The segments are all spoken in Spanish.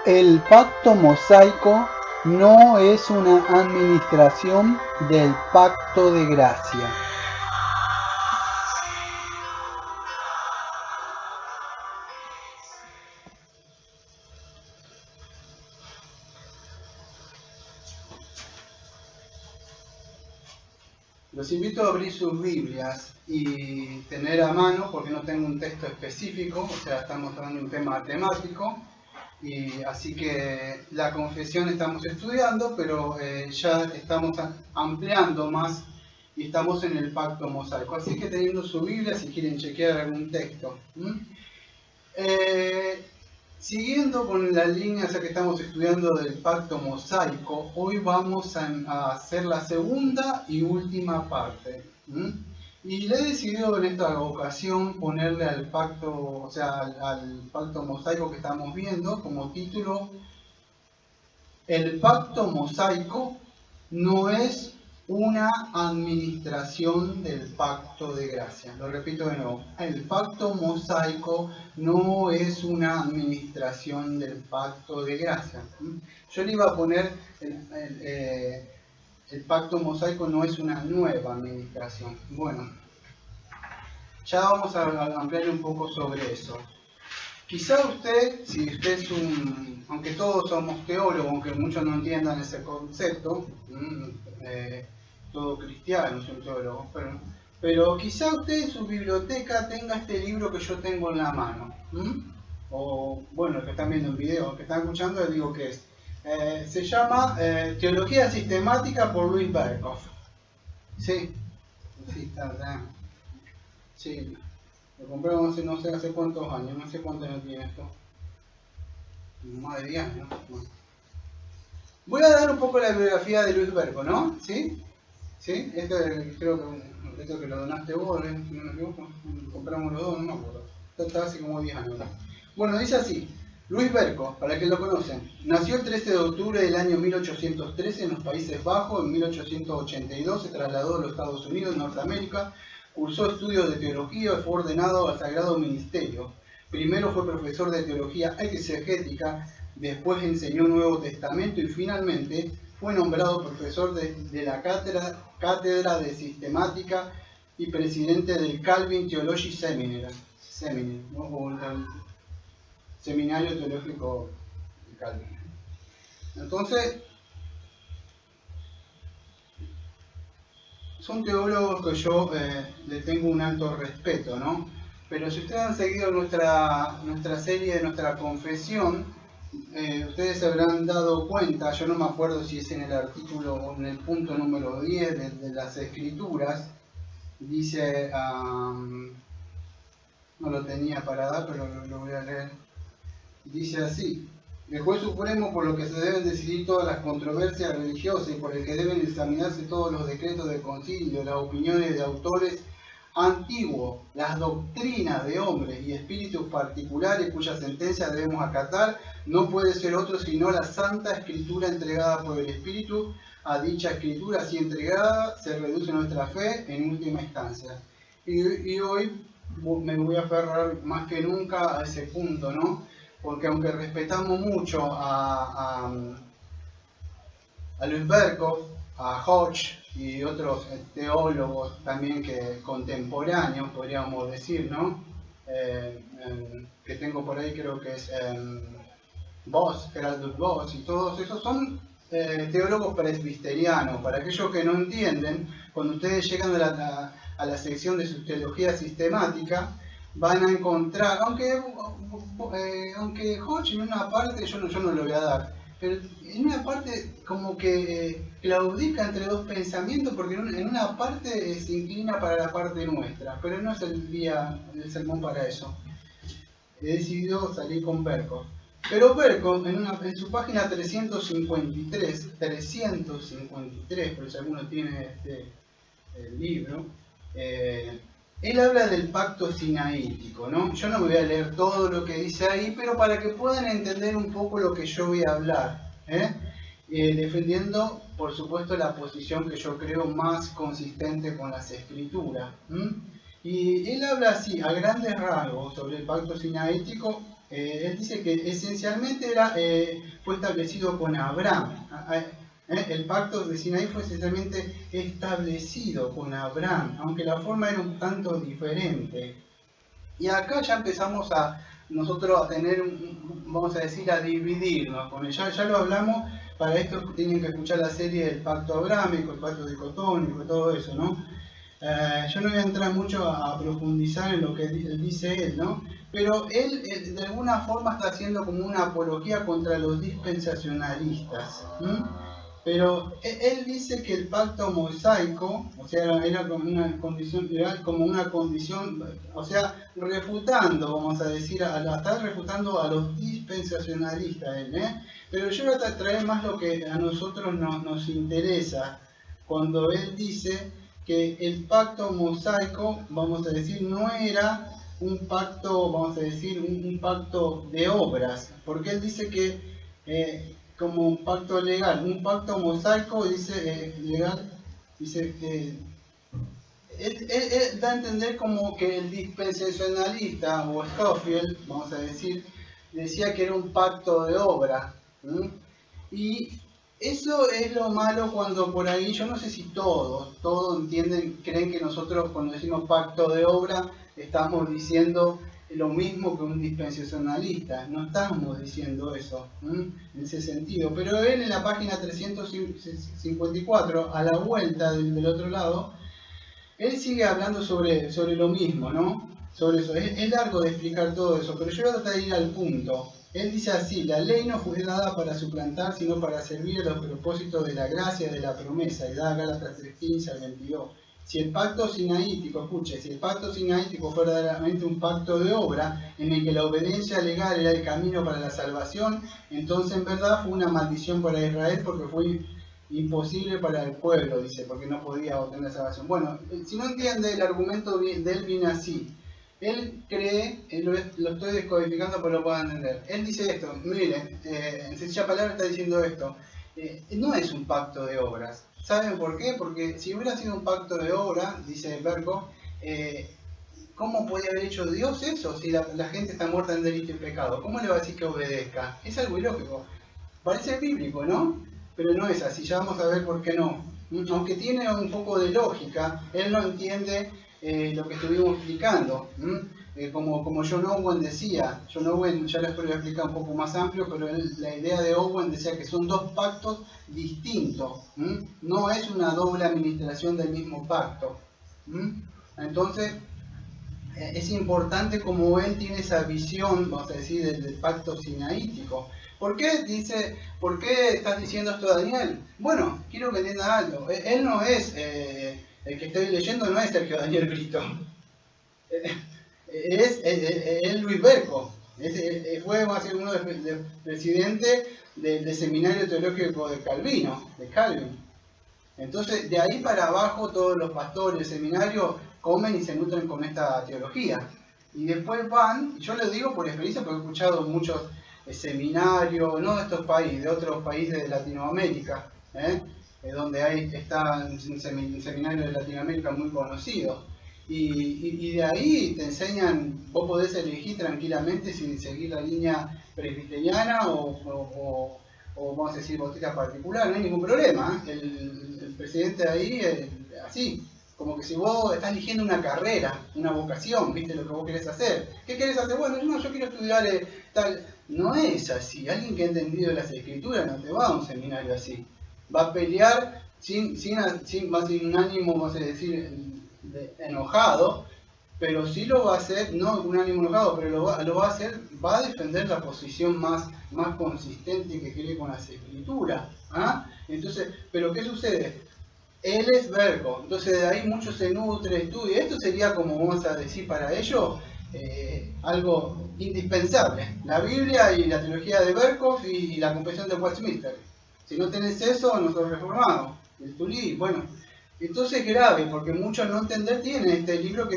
El pacto mosaico no es una administración del pacto de gracia. Los invito a abrir sus Biblias y tener a mano, porque no tengo un texto específico, o sea, estamos tratando un tema temático, y así que la confesión estamos estudiando, pero ya estamos ampliando más y estamos en el pacto mosaico. Así que teniendo su Biblia, si quieren chequear algún texto. Siguiendo con la línea ya que estamos estudiando del pacto mosaico, hoy vamos a hacer la segunda y última parte. Y le he decidido en esta ocasión ponerle al pacto, o sea, al pacto mosaico que estamos viendo como título: el pacto mosaico no es una administración del pacto de gracia. Lo repito de nuevo. El pacto mosaico no es una administración del pacto de gracia. Yo le iba a poner el pacto mosaico no es una nueva administración. Bueno, ya vamos a ampliar un poco sobre eso. Quizá usted, si usted es aunque todos somos teólogos, aunque muchos no entiendan ese concepto, todo cristiano es un teólogo, pero quizá usted en su biblioteca tenga este libro que yo tengo en la mano. O bueno, el que están viendo en video, el que están escuchando, les digo que es. Se llama Teología Sistemática por Louis Berkhoff. Sí, sí, está. Sí, lo compramos hace no sé hace cuántos años, no sé cuántos años tiene esto. Más de 10 años. Bueno. Voy a dar un poco la biografía de Luis Berkhoff, ¿no? ¿Sí? ¿Sí? Esto creo que esto que lo donaste vos, si no me equivoco. Compramos los dos, no me acuerdo. Esto está hace como 10 años. Bueno, dice así. Luis Berkhoff, para que lo conocen, nació el 13 de octubre del año 1813 en los Países Bajos. En 1882 se trasladó a los Estados Unidos, Norteamérica. Cursó estudios de teología y fue ordenado al Sagrado Ministerio. Primero fue profesor de teología exegética, después enseñó Nuevo Testamento y finalmente fue nombrado profesor de la cátedra de Sistemática y presidente del Calvin Theology Seminary, ¿no? O el Seminario Teológico de Calvin. Entonces, son teólogos que yo le tengo un alto respeto, ¿no? Pero si ustedes han seguido nuestra serie de nuestra confesión, ustedes se habrán dado cuenta, yo no me acuerdo si es en el artículo o en el punto número 10 de las Escrituras, dice, no lo tenía para dar, pero lo voy a leer, dice así: el juez supremo por lo que se deben decidir todas las controversias religiosas y por el que deben examinarse todos los decretos del concilio, las opiniones de autores antiguos, las doctrinas de hombres y espíritus particulares cuya sentencia debemos acatar, no puede ser otro sino la Santa Escritura entregada por el Espíritu. A dicha Escritura así entregada se reduce nuestra fe en última instancia. Y hoy me voy a aferrar más que nunca a ese punto, ¿no? Porque aunque respetamos mucho a Luis Berkhoff, a Hodge y otros teólogos también contemporáneos, podríamos decir, ¿no? Que tengo por ahí, creo que es Voss, Geraldus Voss, y todos esos son teólogos presbiterianos. Para aquellos que no entienden, cuando ustedes llegan a la sección de su teología sistemática, van a encontrar, aunque Hodge en una parte, yo no lo voy a dar, pero en una parte como que claudica entre dos pensamientos, porque en una parte se inclina para la parte nuestra, pero no es el sermón para eso. He decidido salir con Berkhoff. Pero Berkhoff, en su página 353, por si alguno tiene el libro, él habla del pacto sinaítico, ¿no? Yo no me voy a leer todo lo que dice ahí, pero para que puedan entender un poco lo que yo voy a hablar, defendiendo, por supuesto, la posición que yo creo más consistente con las escrituras. Y él habla así, a grandes rasgos, sobre el pacto sinaítico, Él dice que esencialmente fue establecido con Abraham. El pacto de Sinaí fue esencialmente establecido con Abraham, aunque la forma era un tanto diferente. Y acá ya empezamos nosotros a tener, vamos a decir, a dividirnos con él. Ya lo hablamos, para esto tienen que escuchar la serie del pacto abrámico, el pacto dicotónico, todo eso, ¿no? Yo no voy a entrar mucho a profundizar en lo que dice él, ¿no? Pero él de alguna forma está haciendo como una apología contra los dispensacionalistas. Pero él dice que el pacto mosaico, o sea, era como una condición, o sea, refutando, vamos a decir, está refutando a los dispensacionalistas él, Pero yo voy a traer más lo que a nosotros nos interesa, cuando él dice que el pacto mosaico, vamos a decir, no era un pacto, vamos a decir, un pacto de obras, porque él dice que como un pacto legal, un pacto mosaico, dice legal, dice que él da a entender como que el dispensacionalista o Scofield, vamos a decir, decía que era un pacto de obra. Y eso es lo malo cuando por ahí, yo no sé si todos entienden, creen que nosotros cuando decimos pacto de obra estamos diciendo lo mismo que un dispensacionalista. No estamos diciendo eso, en ese sentido. Pero él en la página 354, a la vuelta del otro lado, él sigue hablando sobre lo mismo, ¿no? Sobre eso. Es largo de explicar todo eso, pero yo voy a tratar de ir al punto. Él dice así: la ley no fue dada para suplantar, sino para servir a los propósitos de la gracia de la promesa, y da Gálatas 3:15 al 22. Si el pacto sinaítico, escuche, si el pacto sinaítico fue verdaderamente un pacto de obra, en el que la obediencia legal era el camino para la salvación, entonces en verdad fue una maldición para Israel, porque fue imposible para el pueblo, dice, porque no podía obtener salvación. Bueno, si no entiende, el argumento de él viene así. Él cree, lo estoy descodificando para que lo puedan entender. Él dice esto, miren, en sencilla palabra está diciendo esto: no es un pacto de obras. ¿Saben por qué? Porque si hubiera sido un pacto de obras, dice Berco, ¿cómo podía haber hecho Dios eso si la gente está muerta en delito y pecado? ¿Cómo le va a decir que obedezca? Es algo ilógico. Parece bíblico, ¿no? Pero no es así, ya vamos a ver por qué no. Aunque tiene un poco de lógica, él no entiende lo que estuvimos explicando. Como John Owen decía, John Owen ya les voy a explicar un poco más amplio, pero la idea de Owen decía que son dos pactos distintos, no es una doble administración del mismo pacto. Entonces, es importante como él tiene esa visión, vamos a decir, del pacto sinaítico. ¿Por qué estás diciendo esto, Daniel? Bueno, quiero que entienda algo. Él no es, el que estoy leyendo no es Sergio Daniel Brito. Es Luis Berco. Fue uno de presidente del Seminario Teológico de Calvin. Entonces, de ahí para abajo, todos los pastores del seminario comen y se nutren con esta teología. Y después van, yo lo digo por experiencia porque he escuchado muchos seminarios, no de estos países, de otros países de Latinoamérica, donde están seminarios de Latinoamérica muy conocidos. Y de ahí te enseñan, vos podés elegir tranquilamente si seguir la línea presbiteriana o vamos a decir bautista particular, no hay ningún problema. El presidente de ahí, así, como que si vos estás eligiendo una carrera, una vocación, viste lo que vos querés hacer. ¿Qué querés hacer? Bueno, no, yo quiero estudiar tal. No es así. Alguien que ha entendido las escrituras no te va a un seminario así. Va a pelear sin un ánimo, vamos a decir, enojado, pero sí lo va a hacer, no un ánimo enojado, pero lo va a hacer, va a defender la posición más consistente que cree con las escrituras. Entonces, ¿pero qué sucede? Él es Berco, entonces de ahí muchos se nutre, estudia. Esto sería, como vamos a decir para ellos, algo indispensable. La Biblia y la teología de Berkhoff y la confesión de Westminster. Si no tenés eso, no sos reformado. El Tulí, bueno. Entonces es grave, porque muchos no entender tienen este libro que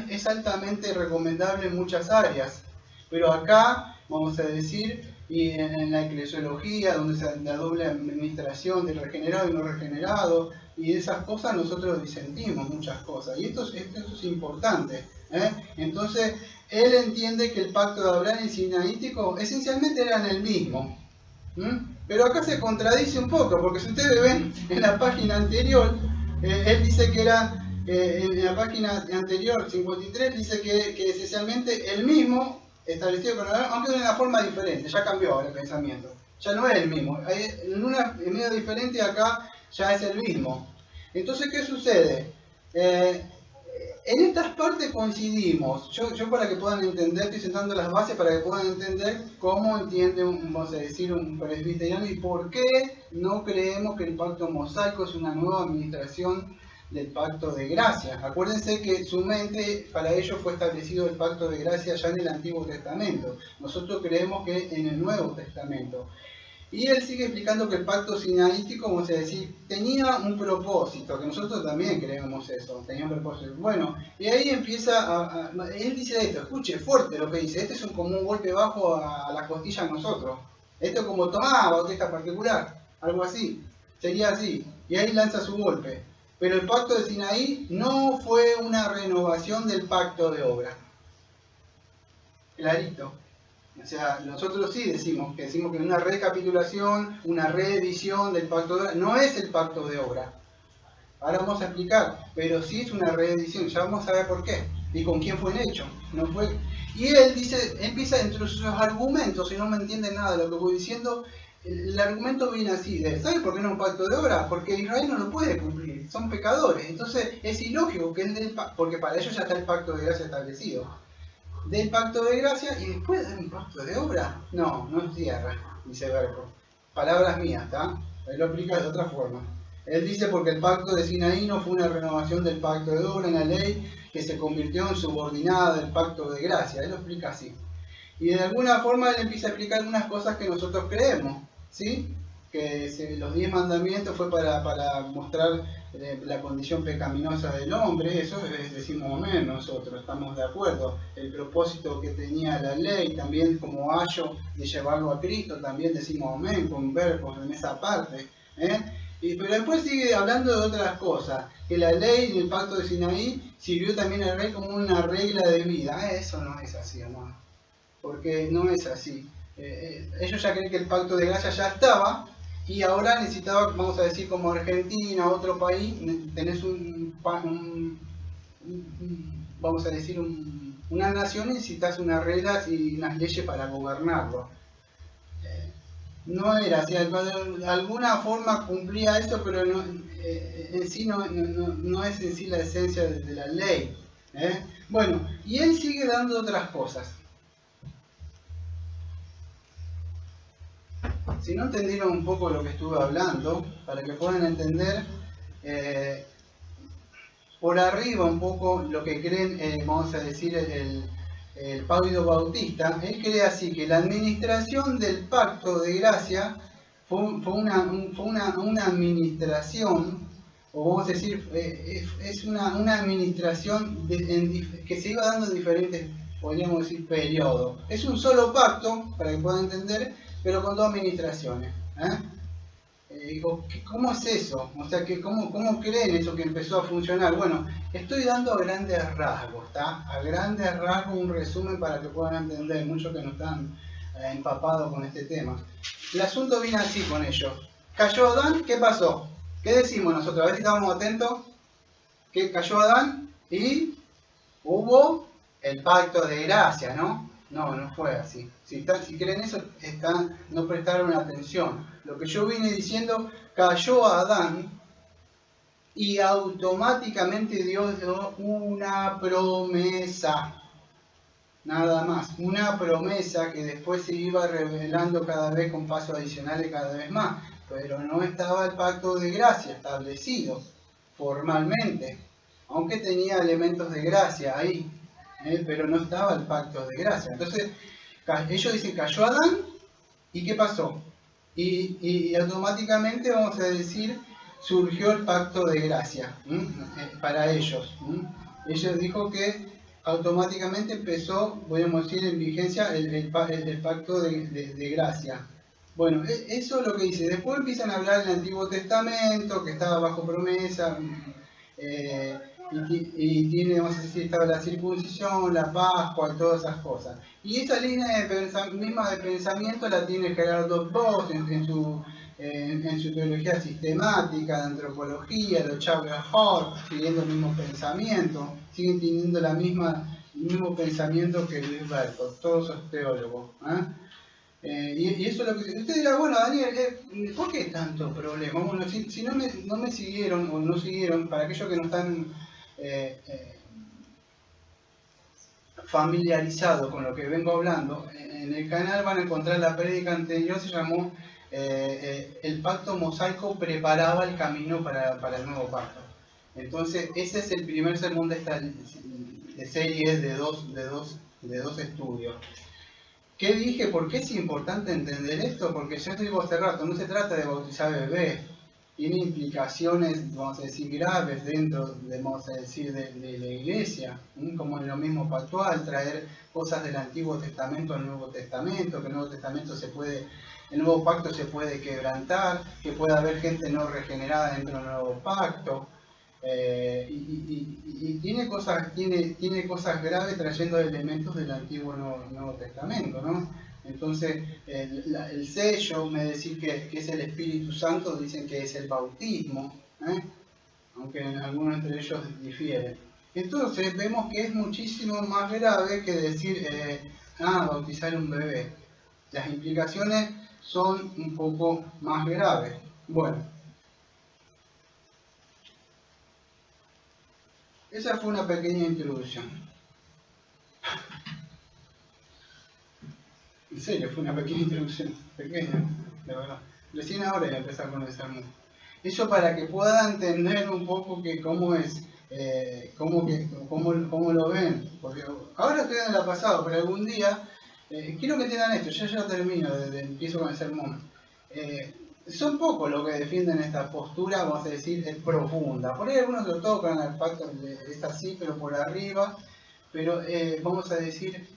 es altamente recomendable en muchas áreas. Pero acá, vamos a decir, y en la eclesiología, donde se la doble administración de regenerado y no regenerado, y de esas cosas nosotros disentimos muchas cosas. Y esto es importante. Entonces, él entiende que el pacto de Abraham y sinaítico esencialmente eran el mismo. Pero acá se contradice un poco, porque si ustedes ven en la página anterior, él dice que era, en la página anterior, 53, dice que esencialmente el mismo establecido con Abraham, aunque de una forma diferente, ya cambió ahora el pensamiento. Ya no es el mismo. En medio diferente acá ya es el mismo. Entonces, ¿qué sucede? En estas partes coincidimos. Yo para que puedan entender, estoy sentando las bases para que puedan entender cómo entiende vamos a decir, un presbiteriano y por qué no creemos que el pacto mosaico es una nueva administración del pacto de gracia. Acuérdense que su mente, para ellos fue establecido el pacto de gracia ya en el Antiguo Testamento. Nosotros creemos que en el Nuevo Testamento. Y él sigue explicando que el pacto sinaítico, vamos a decir, tenía un propósito, que nosotros también creemos eso, tenía un propósito. Bueno, y ahí empieza él dice esto, escuche fuerte lo que dice, este es como un golpe bajo a la costilla a nosotros. Esto es como tomar bautista particular, algo así, sería así. Y ahí lanza su golpe. Pero el pacto de Sinaí no fue una renovación del pacto de obra. Clarito. O sea, nosotros sí decimos que una recapitulación, una reedición del pacto de obra, no es el pacto de obra. Ahora vamos a explicar, pero sí es una reedición, ya vamos a ver por qué y con quién fue hecho. No fue. Y él dice, empieza entre sus argumentos, si no me entienden nada de lo que voy diciendo, el argumento viene así, ¿sabe por qué no es un pacto de obra? Porque Israel no lo puede cumplir, son pecadores, entonces es ilógico que él porque para ellos ya está el pacto de gracia establecido. Del pacto de gracia y después de un pacto de obra. No, no cierra, dice Berko. Palabras mías, ¿está? Él lo explica de otra forma. Él dice porque el pacto de Sinaí no fue una renovación del pacto de obra en la ley que se convirtió en subordinada del pacto de gracia. Él lo explica así. Y de alguna forma él empieza a explicar algunas cosas que nosotros creemos, ¿sí? Que los 10 mandamientos fue para mostrar la condición pecaminosa del hombre, eso decimos amén nosotros, estamos de acuerdo. El propósito que tenía la ley, también como ayo de llevarlo a Cristo, también decimos amén, con verbos en esa parte. Pero después sigue hablando de otras cosas, que la ley del pacto de Sinaí sirvió también al rey como una regla de vida. Eso no es así, hermano, porque no es así. Ellos ya creen que el pacto de gracia ya estaba, y ahora necesitaba, vamos a decir, como Argentina, otro país, tenés vamos a decir, una nación, necesitas unas reglas y unas leyes para gobernarlo. No era así, de alguna forma cumplía eso, pero no, en sí no es en sí la esencia de la ley. Bueno, y él sigue dando otras cosas. Si no entendieron un poco lo que estuve hablando, para que puedan entender por arriba un poco lo que creen, vamos a decir, el Paulo Bautista, él cree así, que la administración del pacto de gracia fue una administración, o vamos a decir, es una administración que se iba dando en diferentes, podríamos decir, periodos. Es un solo pacto, para que puedan entender, pero con dos administraciones. Digo, ¿cómo es eso? O sea, ¿cómo creen eso que empezó a funcionar? Bueno, estoy dando a grandes rasgos, ¿está? A grandes rasgos un resumen para que puedan entender, muchos que no están empapados con este tema. El asunto viene así con ellos. Cayó Adán, ¿qué pasó? ¿Qué decimos nosotros? A ver si estamos atentos. Que cayó Adán y hubo el pacto de gracia, ¿no? No fue así. Si creen eso, no prestaron atención. Lo que yo vine diciendo, cayó Adán y automáticamente Dios dio una promesa. Nada más. Una promesa que después se iba revelando cada vez con pasos adicionales cada vez más. Pero no estaba el pacto de gracia establecido formalmente. Aunque tenía elementos de gracia ahí. Pero no estaba el pacto de gracia. Entonces, ellos dicen, cayó Adán, ¿y qué pasó? Y automáticamente, vamos a decir, surgió el pacto de gracia para ellos. Ellos dijo que automáticamente empezó, podemos decir, en vigencia el pacto de gracia. Bueno, eso es lo que dice. Después empiezan a hablar del Antiguo Testamento, que estaba bajo promesa, y tiene, vamos a decir, estaba la circuncisión, la Pascua y todas esas cosas. Y esa línea misma de pensamiento la tiene Gerardo Voss en su teología sistemática, de antropología, los Charles Hort, siguiendo el mismo pensamiento, siguen teniendo el mismo pensamiento que Luis Berkowitz, todos esos teólogos. Y eso es lo que usted dirá, bueno, Daniel, ¿por qué tanto problema? Bueno, si no me siguieron o no siguieron, para aquellos que no están familiarizados con lo que vengo hablando, en el canal van a encontrar la prédica anterior, se llamó El pacto mosaico preparaba el camino para el nuevo pacto. Entonces, ese es el primer sermón de esta serie de dos estudios. ¿Qué dije? ¿Por qué es importante entender esto? Porque ya te digo hace rato, no se trata de bautizar bebés, tiene implicaciones, vamos a decir, graves dentro, vamos a decir, de la iglesia, como en lo mismo pactual, traer cosas del Antiguo Testamento al Nuevo Testamento, que el Nuevo Testamento el Nuevo Pacto se puede quebrantar, que puede haber gente no regenerada dentro del Nuevo Pacto. Y tiene cosas graves trayendo elementos del Antiguo Nuevo Testamento, ¿no? Entonces, el sello, me decir que es el Espíritu Santo, dicen que es el bautismo, aunque algunos entre ellos difieren. Entonces, vemos que es muchísimo más grave que decir, bautizar un bebé. Las implicaciones son un poco más graves. Bueno, esa fue una pequeña introducción. En serio, fue una pequeña introducción, pequeña, de verdad. Recién ahora voy a empezar con el sermón. Eso para que pueda entender un poco que cómo es, cómo lo ven. Porque ahora estoy en la pasado, pero algún día, quiero que tengan esto, yo ya termino, empiezo con el sermón. Son pocos los que defienden esta postura, vamos a decir, es profunda. Por ahí algunos lo tocan, el pacto es así, pero por arriba, pero vamos a decir,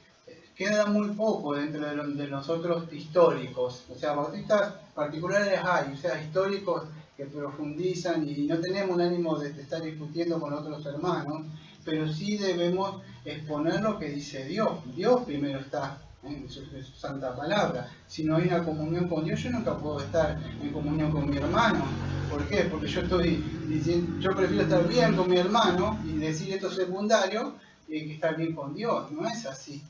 queda muy poco dentro de nosotros históricos. O sea, bautistas particulares hay, o sea, históricos que profundizan y no tenemos un ánimo de estar discutiendo con otros hermanos, pero sí debemos exponer lo que dice Dios. Dios primero está en su santa palabra. Si no hay una comunión con Dios, yo nunca puedo estar en comunión con mi hermano. ¿Por qué? Porque yo estoy diciendo, yo prefiero estar bien con mi hermano y decir esto secundario que estar bien con Dios. No es así.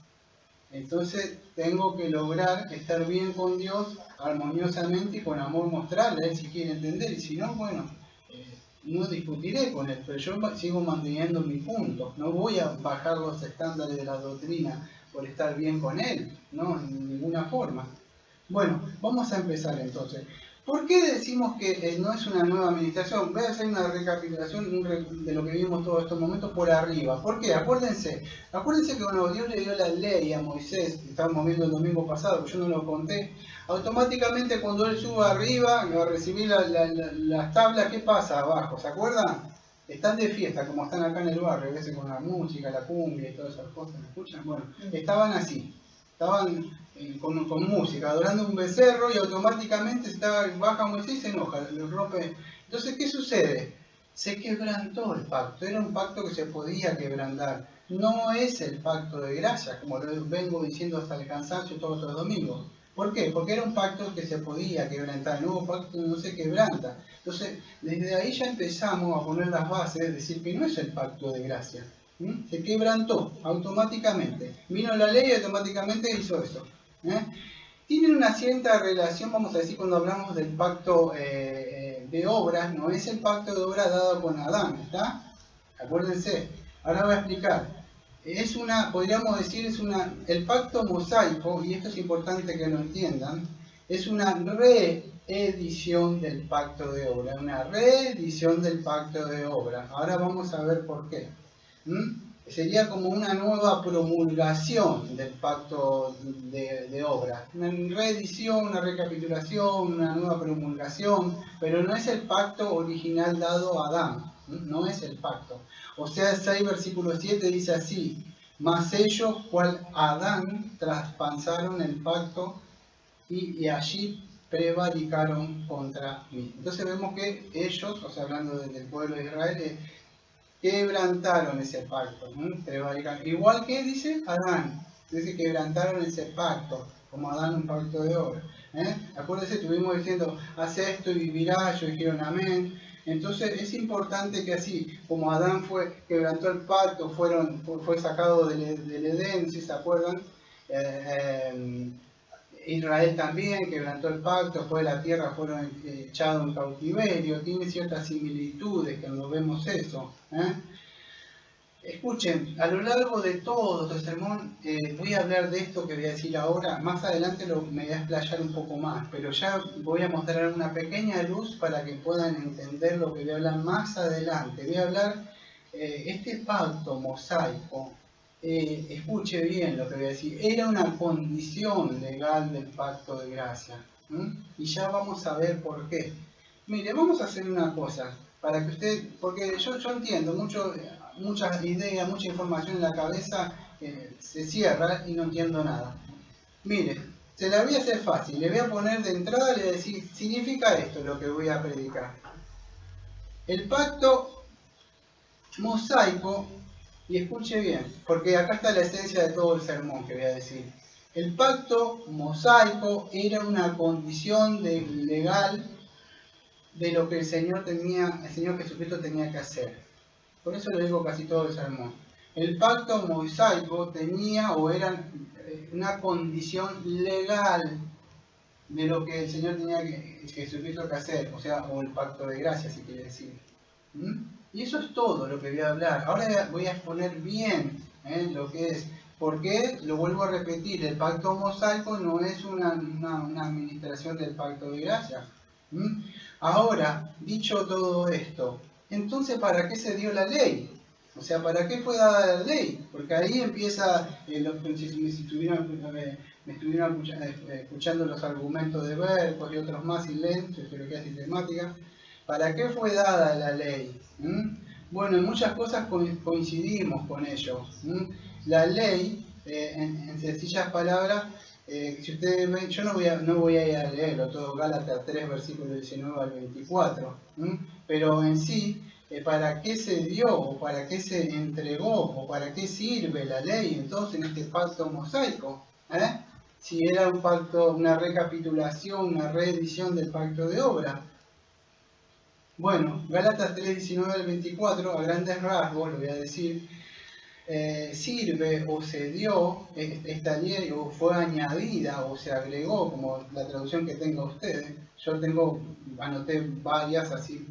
Entonces tengo que lograr estar bien con Dios armoniosamente y con amor mostrarle a Él si quiere entender. Y si no, bueno, no discutiré con Él, pero yo sigo manteniendo mi punto. No voy a bajar los estándares de la doctrina por estar bien con Él, no, en ninguna forma. Bueno, vamos a empezar entonces. ¿Por qué decimos que no es una nueva administración? Voy a hacer una recapitulación de lo que vimos todos estos momentos por arriba. ¿Por qué? Acuérdense que cuando Dios le dio la ley a Moisés, que estábamos viendo el domingo pasado, que yo no lo conté, automáticamente cuando él suba arriba, va a recibir las tablas, ¿qué pasa abajo? ¿Se acuerdan? Están de fiesta, como están acá en el barrio, a veces con la música, la cumbia y todas esas cosas, ¿me escuchan? Bueno, estaban así, estaban con música, adorando un becerro y automáticamente baja Moisés y se enoja, lo rompe. Entonces, ¿qué sucede? Se quebrantó el pacto, era un pacto que se podía quebrantar. No es el pacto de gracia, como lo vengo diciendo hasta el cansancio todos los domingos. ¿Por qué? Porque era un pacto que se podía quebrantar, el nuevo pacto no se quebranta. Entonces, desde ahí ya empezamos a poner las bases, es decir, que no es el pacto de gracia. Se quebrantó automáticamente. Vino la ley y automáticamente hizo eso. Tienen una cierta relación, vamos a decir, cuando hablamos del pacto de obras, no es el pacto de obras dado con Adán, ¿está? Acuérdense. Ahora voy a explicar. Podríamos decir, el pacto mosaico, y esto es importante que lo entiendan, es una reedición del pacto de obra, una reedición del pacto de obra. Ahora vamos a ver por qué. Sería como una nueva promulgación del pacto de obra. Una reedición, una recapitulación, una nueva promulgación, pero no es el pacto original dado a Adán, no es el pacto. O sea, 6 versículo 7 dice así: mas ellos, cual Adán, traspasaron el pacto y allí prevaricaron contra mí. Entonces vemos que ellos, o sea, hablando del pueblo de Israel, quebrantaron ese pacto. Igual que dice Adán, dice quebrantaron ese pacto, como Adán un pacto de obra. Acuérdense, estuvimos diciendo, hace esto y vivirás, ellos dijeron amén. Entonces es importante que así, como Adán quebrantó el pacto, fue sacado del Edén, si se acuerdan, Israel también quebrantó el pacto, fue de la tierra, fueron echados en cautiverio, tiene ciertas similitudes que nos vemos eso. Escuchen, a lo largo de todo este sermón voy a hablar de esto que voy a decir ahora, más adelante me voy a explayar un poco más, pero ya voy a mostrar una pequeña luz para que puedan entender lo que voy a hablar más adelante. Voy a hablar este pacto mosaico, escuche bien lo que voy a decir, era una condición legal del pacto de gracia, y ya vamos a ver por qué. Mire, vamos a hacer una cosa, para que usted, porque yo entiendo muchas ideas, mucha información en la cabeza, se cierra y no entiendo nada. Mire, se la voy a hacer fácil, le voy a poner de entrada, le voy a decir, significa esto lo que voy a predicar. El pacto mosaico, y escuche bien, porque acá está la esencia de todo el sermón que voy a decir. El pacto mosaico era una condición legal de lo que el Señor Jesucristo tenía que hacer. Por eso le digo casi todo el sermón. El pacto mosaico tenía o era una condición legal de lo que el Señor tenía Jesucristo que hacer, o el pacto de gracia, si quiere decir. Y eso es todo lo que voy a hablar. Ahora voy a exponer bien lo que es. Porque, lo vuelvo a repetir, el pacto mosaico no es una administración del pacto de gracia. Ahora, dicho todo esto, entonces, ¿para qué se dio la ley? O sea, ¿para qué fue dada la ley? Porque ahí empieza, si me estuvieron escuchando los argumentos de Berkos y otros más y Lenz, pero que es sistemática. ¿Para qué fue dada la ley? Bueno, en muchas cosas coincidimos con ello. La ley, en sencillas palabras, si ustedes ven, yo no voy a ir a leerlo todo, Gálatas 3, versículos 19 al 24, pero en sí, ¿para qué se dio, o para qué se entregó, o para qué sirve la ley entonces en este pacto mosaico? Si era un pacto, una recapitulación, una reedición del pacto de obra. Bueno, Gálatas 3, 19 al 24, a grandes rasgos, lo voy a decir, sirve o se dio esta ley o fue añadida o se agregó, como la traducción que tenga ustedes. Yo anoté varias así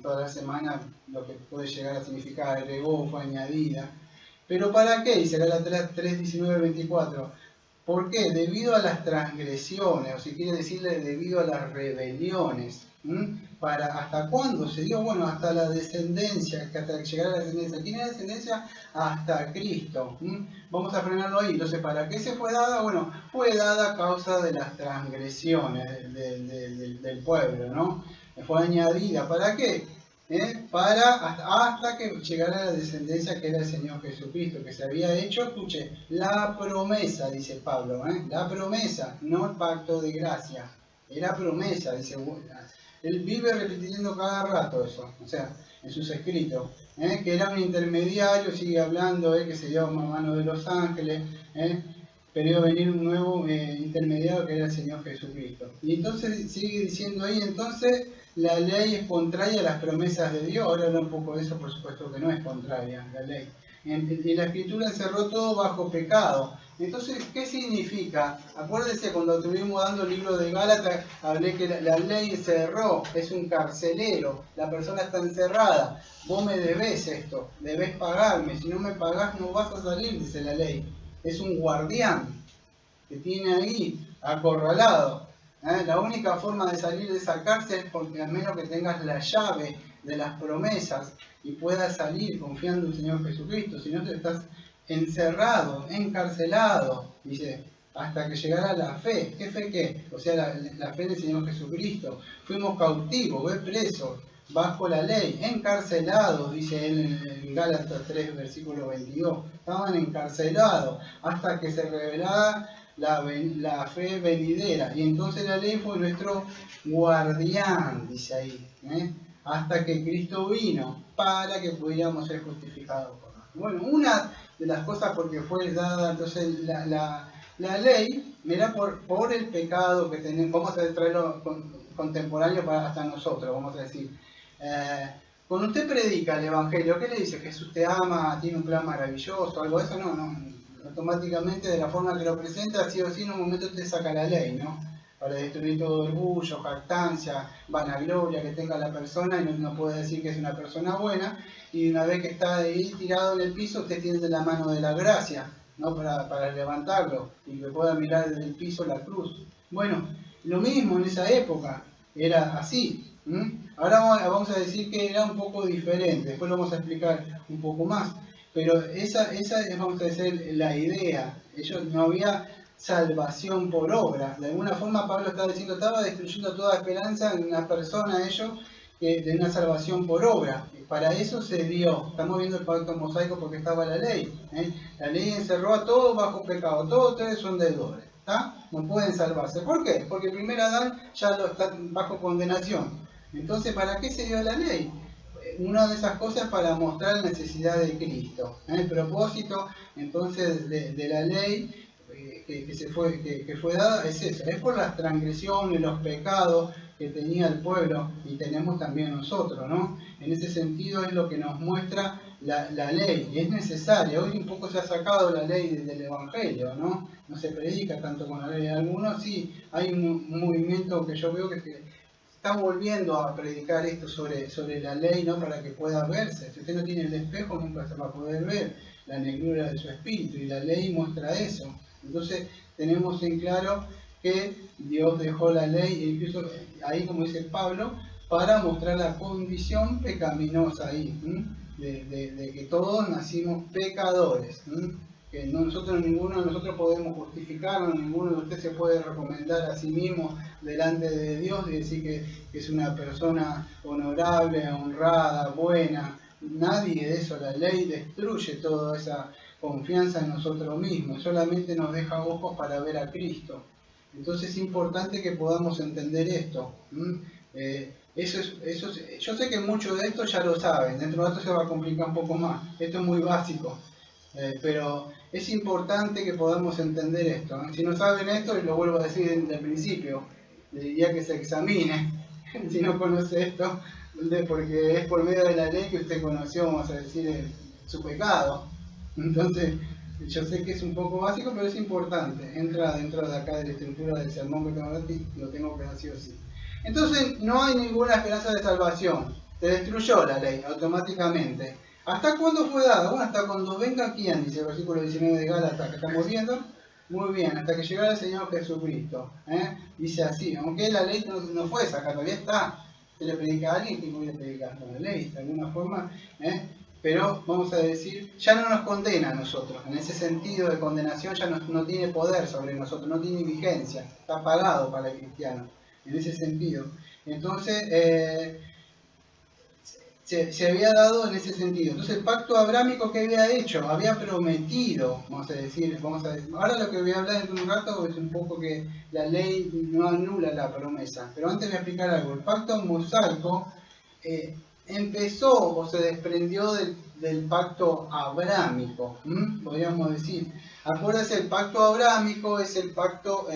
toda la semana, lo que puede llegar a significar agregó o fue añadida. Pero ¿para qué? Dice Gálatas 3, 19, 24. ¿Por qué? Debido a las transgresiones, o si quiere decirle debido a las rebeliones. ¿Hasta cuándo se dio? Bueno, hasta la descendencia, hasta llegar a la descendencia. ¿Quién es la descendencia? Hasta Cristo. Vamos a frenarlo ahí. Entonces, ¿para qué se fue dada? Bueno, fue dada a causa de las transgresiones del pueblo, ¿no? Fue añadida. ¿Para qué? Hasta que llegara la descendencia que era el Señor Jesucristo, que se había hecho, escuche, la promesa, dice Pablo, la promesa, no el pacto de gracia, era promesa, dice. Él vive repitiendo cada rato eso, o sea, en sus escritos, que era un intermediario, sigue hablando, que se dio a mano de los ángeles, pero iba a venir un nuevo intermediario que era el Señor Jesucristo. Y entonces sigue diciendo ahí, entonces la ley es contraria a las promesas de Dios. Ahora habla un poco de eso, por supuesto que no es contraria la ley. Y la Escritura encerró todo bajo pecado. Entonces, ¿qué significa? Acuérdense, cuando estuvimos dando el libro de Gálatas, hablé que la ley cerró, es un carcelero, la persona está encerrada. Vos me debés esto, debés pagarme, si no me pagás no vas a salir, dice la ley. Es un guardián que tiene ahí acorralado. La única forma de salir de esa cárcel es porque al menos que tengas la llave de las promesas y puedas salir confiando en el Señor Jesucristo. Si no, te estás encerrado, encarcelado, dice, hasta que llegara la fe. ¿Qué fe qué? O sea, la fe del Señor Jesucristo. Fuimos cautivos, presos, bajo la ley, encarcelados, dice él en Gálatas 3, versículo 22. Estaban encarcelados hasta que se revelara la fe venidera. Y entonces la ley fue nuestro guardián, dice ahí. hasta que Cristo vino para que pudiéramos ser justificados por él. Bueno, una de las cosas porque fue dada entonces la ley era por el pecado que tenemos. Vamos a traerlo contemporáneo para hasta nosotros, vamos a decir. Cuando usted predica el Evangelio, ¿qué le dice? Jesús te ama, tiene un plan maravilloso, algo de eso, no. Automáticamente de la forma que lo presenta, sí o sí en un momento te saca la ley, ¿no? Para destruir todo orgullo, jactancia, vanagloria que tenga la persona y no puede decir que es una persona buena, y una vez que está ahí tirado en el piso, usted tiene la mano de la gracia, ¿no? Para levantarlo y que pueda mirar desde el piso la cruz. Bueno, lo mismo en esa época, era así. Ahora vamos a decir que era un poco diferente, después lo vamos a explicar un poco más, pero esa es, vamos a decir, la idea. No había salvación por obra. De alguna forma Pablo estaba diciendo, estaba destruyendo toda esperanza en una persona, de una salvación por obra. Para eso se dio. Estamos viendo el pacto mosaico porque estaba la ley. La ley encerró a todos bajo pecado, todos ustedes son deudores. No pueden salvarse. ¿Por qué? Porque el primer Adán ya lo está bajo condenación. Entonces, ¿para qué se dio la ley? Una de esas cosas para mostrar la necesidad de Cristo. El propósito entonces de la ley que fue dada es eso, es por las transgresiones, los pecados que tenía el pueblo y tenemos también nosotros, ¿no? En ese sentido es lo que nos muestra la ley, y es necesaria. Hoy un poco se ha sacado la ley del Evangelio, ¿no? No se predica tanto con la ley. Algunos sí, hay un movimiento que yo veo que están volviendo a predicar esto sobre la ley, ¿no? Para que pueda verse. Si usted no tiene el espejo, nunca se va a poder ver la negrura de su espíritu, y la ley muestra eso. Entonces tenemos en claro que Dios dejó la ley, incluso ahí, como dice Pablo, para mostrar la condición pecaminosa ahí, de que todos nacimos pecadores, que ninguno de nosotros podemos justificarnos, ninguno de ustedes se puede recomendar a sí mismo delante de Dios y decir que es una persona honorable, honrada, buena. Nadie de eso. La ley destruye toda esa confianza en nosotros mismos, solamente nos deja ojos para ver a Cristo. Entonces es importante que podamos entender esto. Yo sé que mucho de esto ya lo saben, dentro de esto se va a complicar un poco más, esto es muy básico, pero es importante que podamos entender esto. Si no saben esto, y lo vuelvo a decir desde el principio, le diría que se examine si no conoce esto, porque es por medio de la ley que usted conoció, vamos a decir, su pecado. Entonces, yo sé que es un poco básico, pero es importante. Entra dentro de acá de la estructura del sermón que tengo aquí, lo tengo que hacer así. Entonces, no hay ninguna esperanza de salvación. Se destruyó la ley automáticamente. ¿Hasta cuándo fue dada? Bueno, hasta cuando venga quién, dice el versículo 19 de Gálatas que estamos viendo. Muy bien, hasta que llegara el Señor Jesucristo. Dice así, aunque la ley no fue sacada, todavía está. Se le predica a alguien que puede predicar con la ley, de alguna forma. Pero vamos a decir, ya no nos condena a nosotros. En ese sentido de condenación ya no tiene poder sobre nosotros, no tiene vigencia. Está pagado para el cristiano, en ese sentido. Entonces, se había dado en ese sentido. Entonces el pacto abrámico que había hecho, había prometido, vamos a decir, ahora lo que voy a hablar en un rato es un poco que la ley no anula la promesa, pero antes voy a explicar algo. El pacto mosaico empezó o se desprendió del pacto abrámico, podríamos decir. Acuérdense, el pacto abrámico es el pacto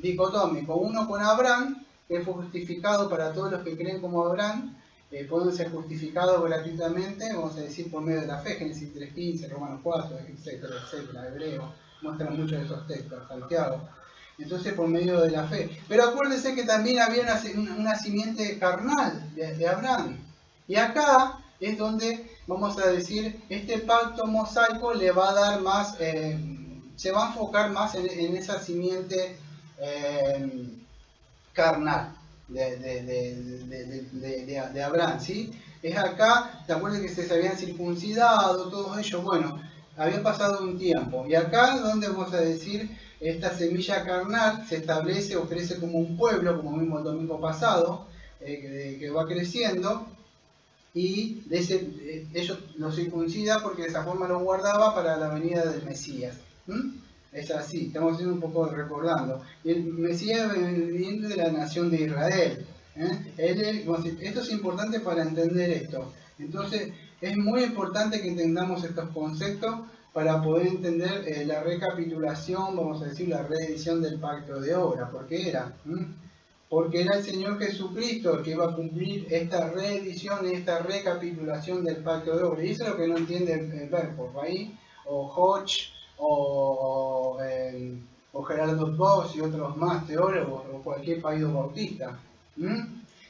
dicotómico, uno con Abraham, que fue justificado para todos los que creen como Abraham. Pueden ser justificados gratuitamente, vamos a decir, por medio de la fe, Génesis 3.15, Romanos 4, etcétera, etcétera, Hebreo, muestran muchos de esos textos, Santiago. Entonces, por medio de la fe. Pero acuérdense que también había una simiente carnal de Abraham. Y acá es donde, vamos a decir, este pacto mosaico le va a dar más, se va a enfocar más en esa simiente carnal. De Abraham, ¿sí? Es acá, ¿te acuerdas que se habían circuncidado, todo ello? Bueno, había pasado un tiempo, y acá donde vamos a decir, esta semilla carnal se establece o crece como un pueblo, como vimos el domingo pasado, que va creciendo, y ellos lo circuncida porque de esa forma lo guardaba para la venida del Mesías. Es así, estamos haciendo un poco recordando. El Mesías viene de la nación de Israel. Esto es importante para entender esto. Entonces, es muy importante que entendamos estos conceptos para poder entender la recapitulación, vamos a decir, la reedición del pacto de obra. ¿Por qué era? Porque era el Señor Jesucristo el que iba a cumplir esta reedición y esta recapitulación del pacto de obra. Y eso es lo que no entiende Berkhoff ahí, o Hodge, o Gerardo Bosch y otros más teólogos, o cualquier paído bautista.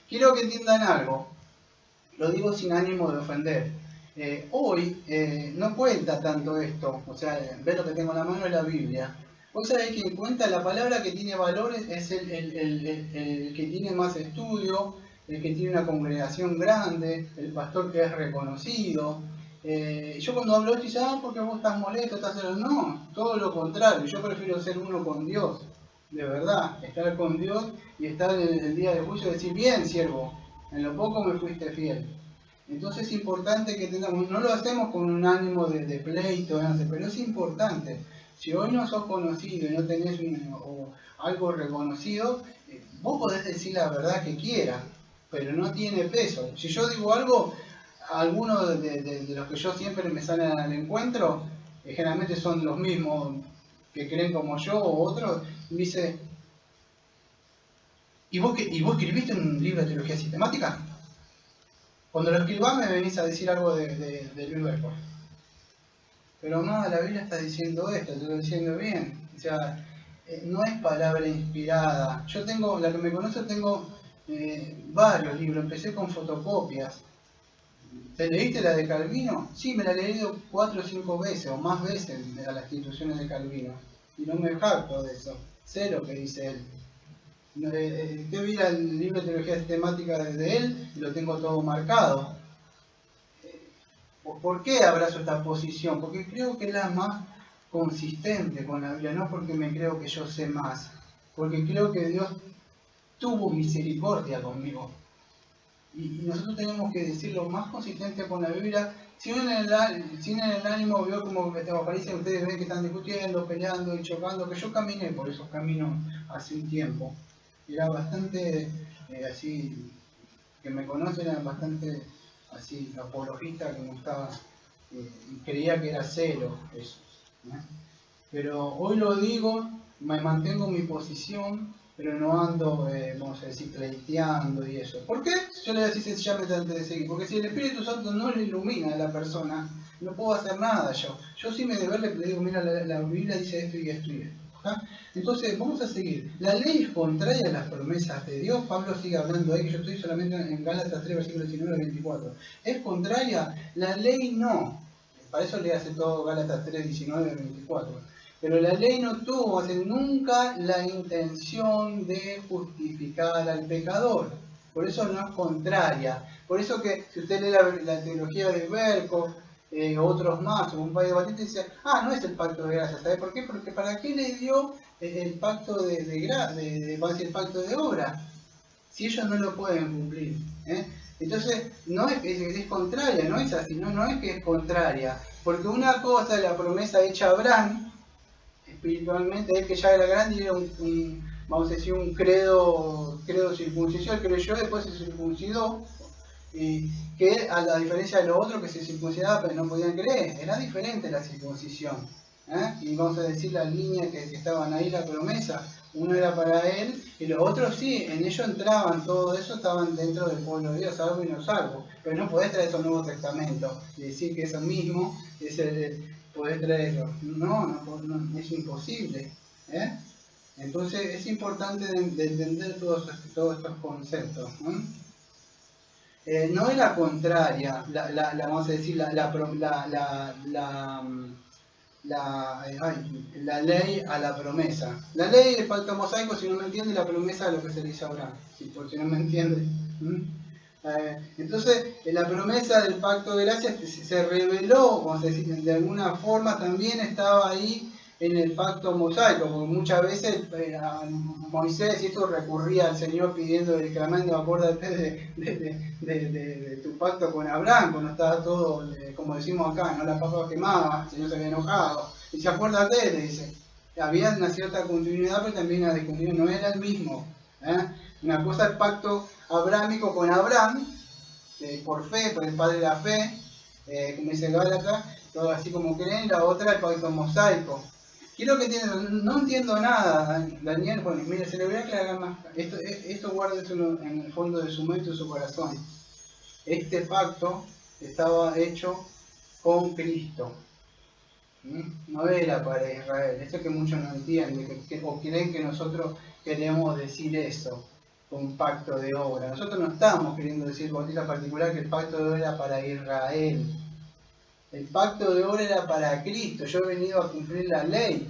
Quiero que entiendan algo, lo digo sin ánimo de ofender. Hoy no cuenta tanto esto, o sea, ve lo que tengo en la mano es la Biblia. Vos sabés que cuenta la palabra que tiene valores es el que tiene más estudio, el que tiene una congregación grande, el pastor que es reconocido. Yo cuando hablo esto dice, porque vos estás molesto, no, todo lo contrario, yo prefiero ser uno con Dios, de verdad, estar con Dios y estar en el día de juicio y decir, bien siervo, en lo poco me fuiste fiel. Entonces es importante que tengamos, no lo hacemos con un ánimo de pleito, pero es importante. Si hoy no sos conocido y no tenés algo reconocido, vos podés decir la verdad que quieras, pero no tiene peso. Si yo digo algo, algunos de los que yo siempre me salen al encuentro, generalmente son los mismos que creen como yo o otros, y me dice, ¿y vos escribiste un libro de teología sistemática? Cuando lo escribás me venís a decir algo de Luis Berkhoff. Pero no, la Biblia está diciendo esto, te lo estoy diciendo bien. O sea, no es palabra inspirada. Yo tengo, la que me conoce, tengo varios libros. Empecé con fotocopias. ¿Te leíste la de Calvino? Sí, me la he leído 4 o 5 veces, o más veces, a las instituciones de Calvino. Y no me jacto de eso. Sé lo que dice él. Yo vi el libro de teología sistemática desde él y lo tengo todo marcado. ¿Por qué abrazo esta posición? Porque creo que es la más consistente con la Biblia, no porque me creo que yo sé más, porque creo que Dios tuvo misericordia conmigo. Y nosotros tenemos que decir lo más consistente con la Biblia, sin en el ánimo veo como que aparece, ustedes ven que están discutiendo, peleando y chocando, que yo caminé por esos caminos hace un tiempo. Era bastante así, que me conocen, era bastante así apologista, que me gustaba, y creía que era celo eso, ¿no? Pero hoy lo digo, me mantengo en mi posición, pero no ando, vamos a decir, pleiteando y eso. ¿Por qué? Yo le voy a decir sencillamente antes de seguir, porque si el Espíritu Santo no le ilumina a la persona, no puedo hacer nada yo. Yo sí me deber le digo, mira, la Biblia dice esto y esto y esto. Entonces, vamos a seguir. La ley es contraria a las promesas de Dios. Pablo sigue hablando ahí, que yo estoy solamente en Gálatas 3, versículos 19 al 24. ¿Es contraria? La ley no. Para eso le hace todo Gálatas 3, 19 al 24. Pero la ley no tuvo nunca la intención de justificar al pecador. Por eso no es contraria. Por eso que si usted lee la teología de Berkhoff, otros más, o un país de Batista, dice, no es el pacto de gracia. ¿Sabe por qué? Porque ¿para qué le dio el pacto el pacto de obra? Si ellos no lo pueden cumplir. Entonces, no es contraria, no es así, no es que es contraria. Porque una cosa es la promesa hecha a Abraham, espiritualmente, es que ya era grande y era vamos a decir, un credo circuncisión, él creyó, después se circuncidó. Que a la diferencia de los otros que se circuncidaban pero no podían creer, era diferente la circuncisión. Y vamos a decir las líneas que estaban ahí, la promesa, uno era para él y los otros sí, en ellos entraban, todo eso estaban dentro del pueblo de Dios, salvo y no salvo. Pero no podés traer eso al Nuevo Testamento y decir que eso mismo es podés traerlo. No, es imposible. Entonces es importante de entender todos estos conceptos. No era contraria, vamos a decir, la ley a la promesa. La ley del pacto mosaico, si no me entiende, la promesa de lo que se le hizo a Abraham, por si no me entiende. Entonces, la promesa del pacto de gracia se reveló, vamos a decir, de alguna forma también estaba ahí en el pacto mosaico, porque muchas veces Moisés y esto recurría al Señor pidiendo el clamando, acuérdate de tu pacto con Abraham, cuando estaba todo, como decimos acá, no la papa quemaba, el Señor se había enojado. Y dice, acuérdate, le dice, había una cierta continuidad, pero también la discontinuidad, no era el mismo. ¿eh? Una cosa es el pacto abrámico con Abraham, por fe, por el padre de la fe, como dice Gálatas, todo así como creen. La otra el pacto mosaico. Quiero que entiendan, no entiendo nada, Daniel. Bueno, mire, se le voy a aclarar más. Esto guárdeselo en el fondo de su mente y de su corazón. Este pacto estaba hecho con Cristo. No era para Israel. Esto que muchos no entienden, o creen que nosotros queremos decir eso, un pacto de obra. Nosotros no estamos queriendo decir, Bautista particular, que el pacto de obra era para Israel. El pacto de obra era para Cristo. Yo he venido a cumplir la ley,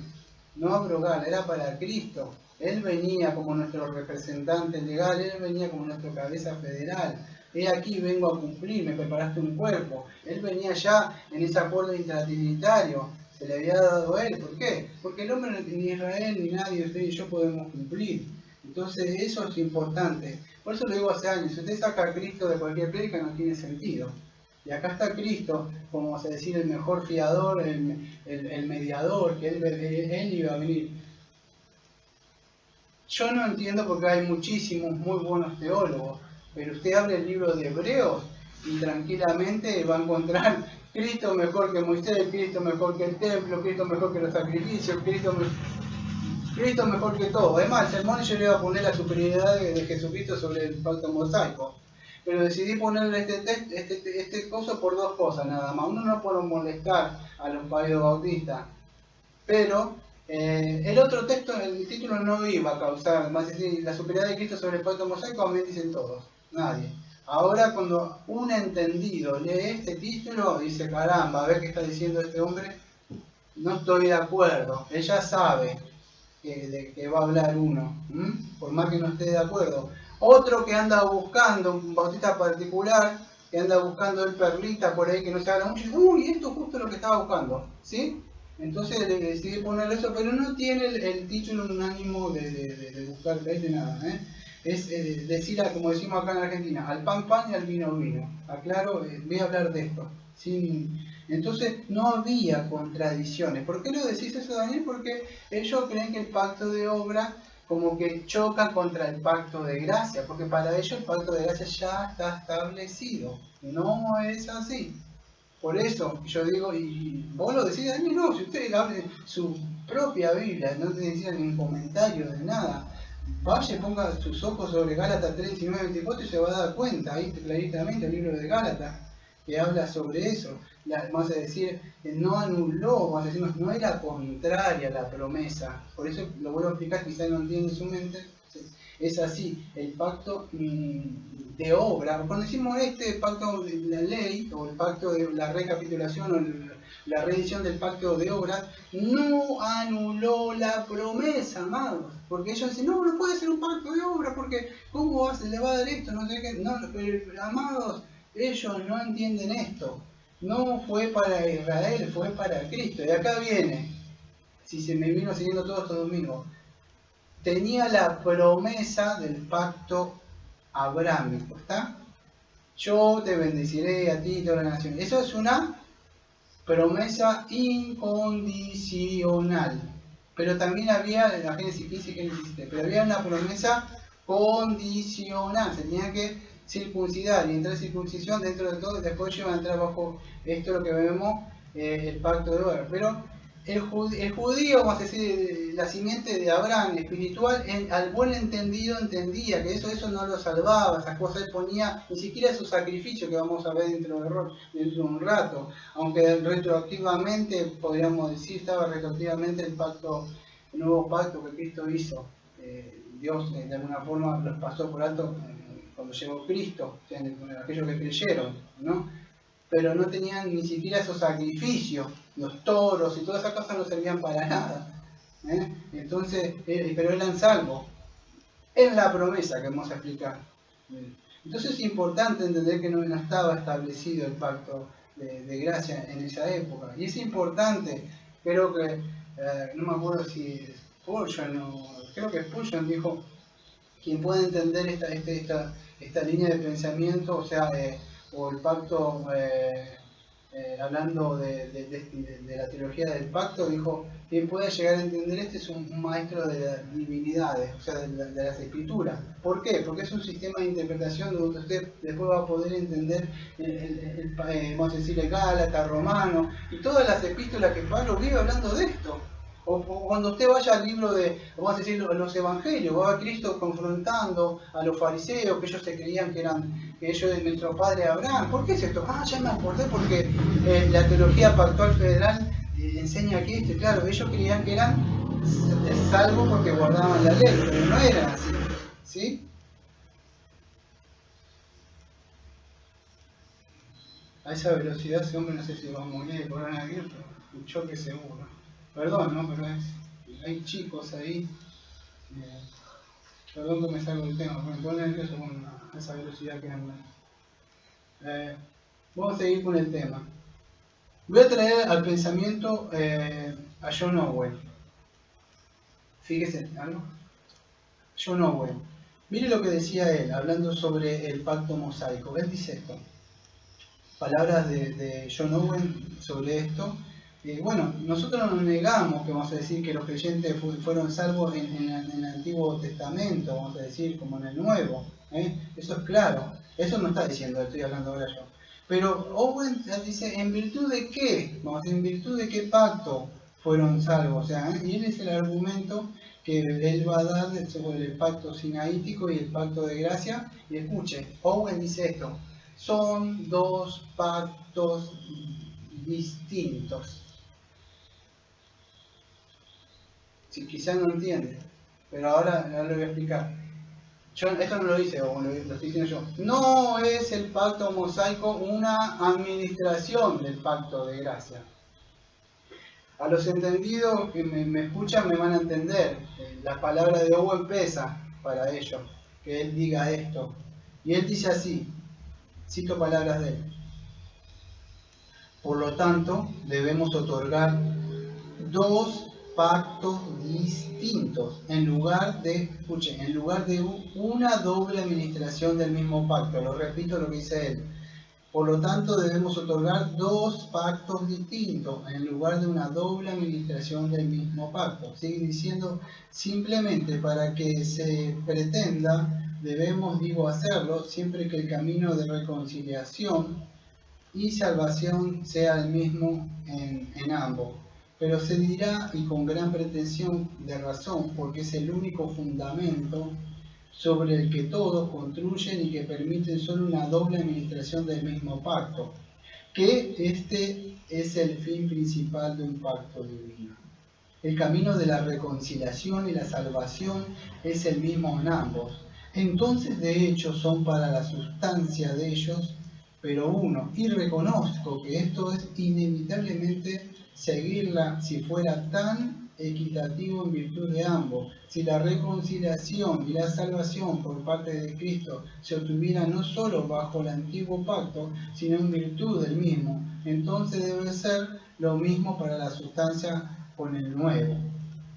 no a abrogarla, era para Cristo. Él venía como nuestro representante legal, Él venía como nuestro cabeza federal. He aquí, vengo a cumplir, me preparaste un cuerpo. Él venía ya en ese acuerdo intratrinitario, se le había dado a Él. ¿Por qué? Porque el hombre ni Israel, ni nadie, usted y yo podemos cumplir. Entonces eso es importante. Por eso lo digo hace años, si usted saca a Cristo de cualquier prédica no tiene sentido. Y acá está Cristo, como vamos a decir, el mejor fiador, el mediador, que él iba a venir. Yo no entiendo porque hay muchísimos muy buenos teólogos, pero usted abre el libro de Hebreos y tranquilamente va a encontrar Cristo mejor que Moisés, Cristo mejor que el templo, Cristo mejor que los sacrificios, Cristo mejor que todo. Además, el sermón yo le iba a poner la superioridad de Jesucristo sobre el pacto mosaico. Pero decidí ponerle este coso por dos cosas nada más. Uno, no por molestar a los padres bautistas, pero el otro texto, el título no iba a causar, más decir, la superioridad de Cristo sobre el pacto mosaico, me dicen todos, nadie. Ahora cuando un entendido lee este título, dice, caramba, a ver qué está diciendo este hombre, no estoy de acuerdo. Ella sabe de que va a hablar uno, por más que no esté de acuerdo. Otro que anda buscando, un bautista particular, que anda buscando el perlita por ahí que no se habla mucho, uy, esto es justo lo que estaba buscando, ¿sí? Entonces le decidí poner eso, pero no tiene el título un ánimo de buscar de nada, Es decir, como decimos acá en Argentina, al pan pan y al vino vino. Aclaro, voy a hablar de esto, entonces no había contradicciones. ¿Por qué lo decís eso, Daniel? Porque ellos creen que el pacto de obra como que choca contra el pacto de gracia, porque para ellos el pacto de gracia ya está establecido. No es así. Por eso yo digo, y vos lo decís, Daniel, no, si usted abre su propia Biblia, no te decía ningún comentario de nada, vaya y ponga sus ojos sobre Gálatas 3, 19, 24 y se va a dar cuenta, ahí claramente el libro de Gálatas, que habla sobre eso. Vamos a decir, no anuló, vamos a decir, no era contraria a la promesa. Por eso lo vuelvo a explicar, quizás no entiende su mente. Es así, el pacto de obra, cuando decimos este pacto de la ley, o el pacto de la recapitulación, o la reedición del pacto de obras, no anuló la promesa, amados. Porque ellos dicen, no puede ser un pacto de obra, porque ¿cómo le va a dar esto? No sé qué. No, pero, amados, ellos no entienden esto. No fue para Israel, fue para Cristo. Y acá viene, si se me vino siguiendo todo estos domingos, tenía la promesa del pacto abrámico, ¿está? Yo te bendeciré a ti y toda la nación. Eso es una promesa incondicional. Pero también había, en la Génesis 15 y Génesis 17, pero había una promesa condicional. Se tenía que circuncidar y entrar circuncisión dentro de todo, y después iba a entrar bajo esto lo que vemos, el pacto de obra. Pero el judío, vamos a decir, la simiente de Abraham espiritual, al buen entendido entendía que eso no lo salvaba, esas cosas. Él ponía ni siquiera su sacrificio, que vamos a ver dentro de un rato, aunque retroactivamente, podríamos decir, estaba retroactivamente el nuevo pacto que Cristo hizo. Dios de alguna forma los pasó por alto cuando llegó Cristo, o sea, aquellos que creyeron, ¿no? Pero no tenían ni siquiera esos sacrificios, los toros y todas esas cosas no servían para nada. Entonces, pero eran salvos. Es la promesa que vamos a explicar. Entonces es importante entender que no estaba establecido el pacto de gracia en esa época. Y es importante, creo que, no me acuerdo si Spurgeon creo que Spurgeon dijo, quien puede entender esta línea de pensamiento, o sea, o el pacto hablando de la teología del pacto, dijo: quien pueda llegar a entender esto es un maestro de las divinidades, o sea, de las escrituras. ¿Por qué? Porque es un sistema de interpretación donde usted después va a poder entender vamos a decir, el Gálatas, Romano, y todas las epístolas que Pablo vive hablando de esto. O cuando usted vaya al libro de, vamos a decir, los evangelios, va a Cristo confrontando a los fariseos, que ellos se creían que ellos de nuestro padre Abraham. ¿Por qué es esto? Ya me acordé, porque la teología pactual federal enseña que esto, claro, ellos creían que eran salvos porque guardaban la ley, pero no eran así, ¿sí? A esa velocidad ese hombre no sé si va a morir de coronavirus, pero un choque seguro. Perdón, ¿no? Pero hay chicos ahí. Perdón que me salgo del tema, me pone nervioso con esa velocidad que anda. Vamos a seguir con el tema. Voy a traer al pensamiento a John Owen. Fíjese, ¿algo? John Owen. Mire lo que decía él, hablando sobre el pacto mosaico. Él dice esto. Palabras de John Owen sobre esto. Bueno, nosotros no negamos que vamos a decir que los creyentes fueron salvos en el Antiguo Testamento, vamos a decir, como en el Nuevo. Eso es claro. Eso no está diciendo, estoy hablando ahora yo. Pero Owen dice, ¿en virtud de qué? Vamos a decir, ¿en virtud de qué pacto fueron salvos? O sea, y él es el argumento que él va a dar sobre el pacto sinaítico y el pacto de gracia. Y escuche, Owen dice esto: son dos pactos distintos. Si quizás no entiende, pero ahora lo voy a explicar. Esto no lo dice Owen, lo estoy diciendo yo. No es el pacto mosaico una administración del pacto de gracia. A los entendidos que me escuchan me van a entender. Las palabras de Owen pesa para ellos, que él diga esto. Y él dice así, cito palabras de él: por lo tanto, debemos otorgar dos pactos distintos en lugar de una doble administración del mismo pacto. Lo repito lo que dice él. Por lo tanto, debemos otorgar dos pactos distintos en lugar de una doble administración del mismo pacto. Sigue diciendo, simplemente para que se pretenda, debemos, hacerlo siempre que el camino de reconciliación y salvación sea el mismo en ambos. Pero se dirá, y con gran pretensión de razón, porque es el único fundamento sobre el que todos construyen y que permiten solo una doble administración del mismo pacto, que este es el fin principal de un pacto divino. El camino de la reconciliación y la salvación es el mismo en ambos. Entonces, de hecho, son para la sustancia de ellos, pero uno, y reconozco que esto es inevitablemente seguirla si fuera tan equitativo en virtud de ambos. Si la reconciliación y la salvación por parte de Cristo se obtuviera no solo bajo el antiguo pacto, sino en virtud del mismo, entonces debe ser lo mismo para la sustancia con el nuevo.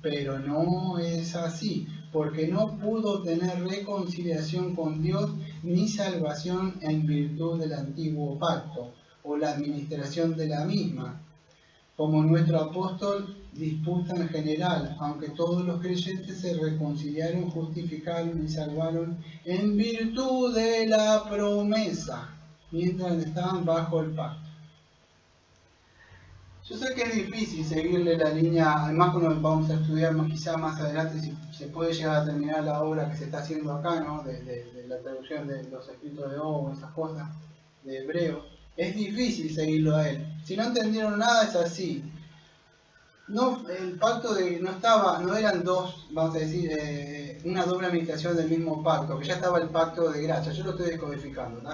Pero no es así, porque no pudo tener reconciliación con Dios ni salvación en virtud del antiguo pacto o la administración de la misma. Como nuestro apóstol disputa en general, aunque todos los creyentes se reconciliaron, justificaron y salvaron en virtud de la promesa, mientras estaban bajo el pacto. Yo sé que es difícil seguirle la línea, además cuando vamos a estudiar quizá más adelante si se puede llegar a terminar la obra que se está haciendo acá, ¿no? de la traducción de los escritos de Owen, esas cosas, de hebreo. Es difícil seguirlo a él. Si no entendieron nada, es así. No, el pacto no eran dos, vamos a decir, una doble administración del mismo pacto, que ya estaba el pacto de gracia. Yo lo estoy descodificando, ¿no?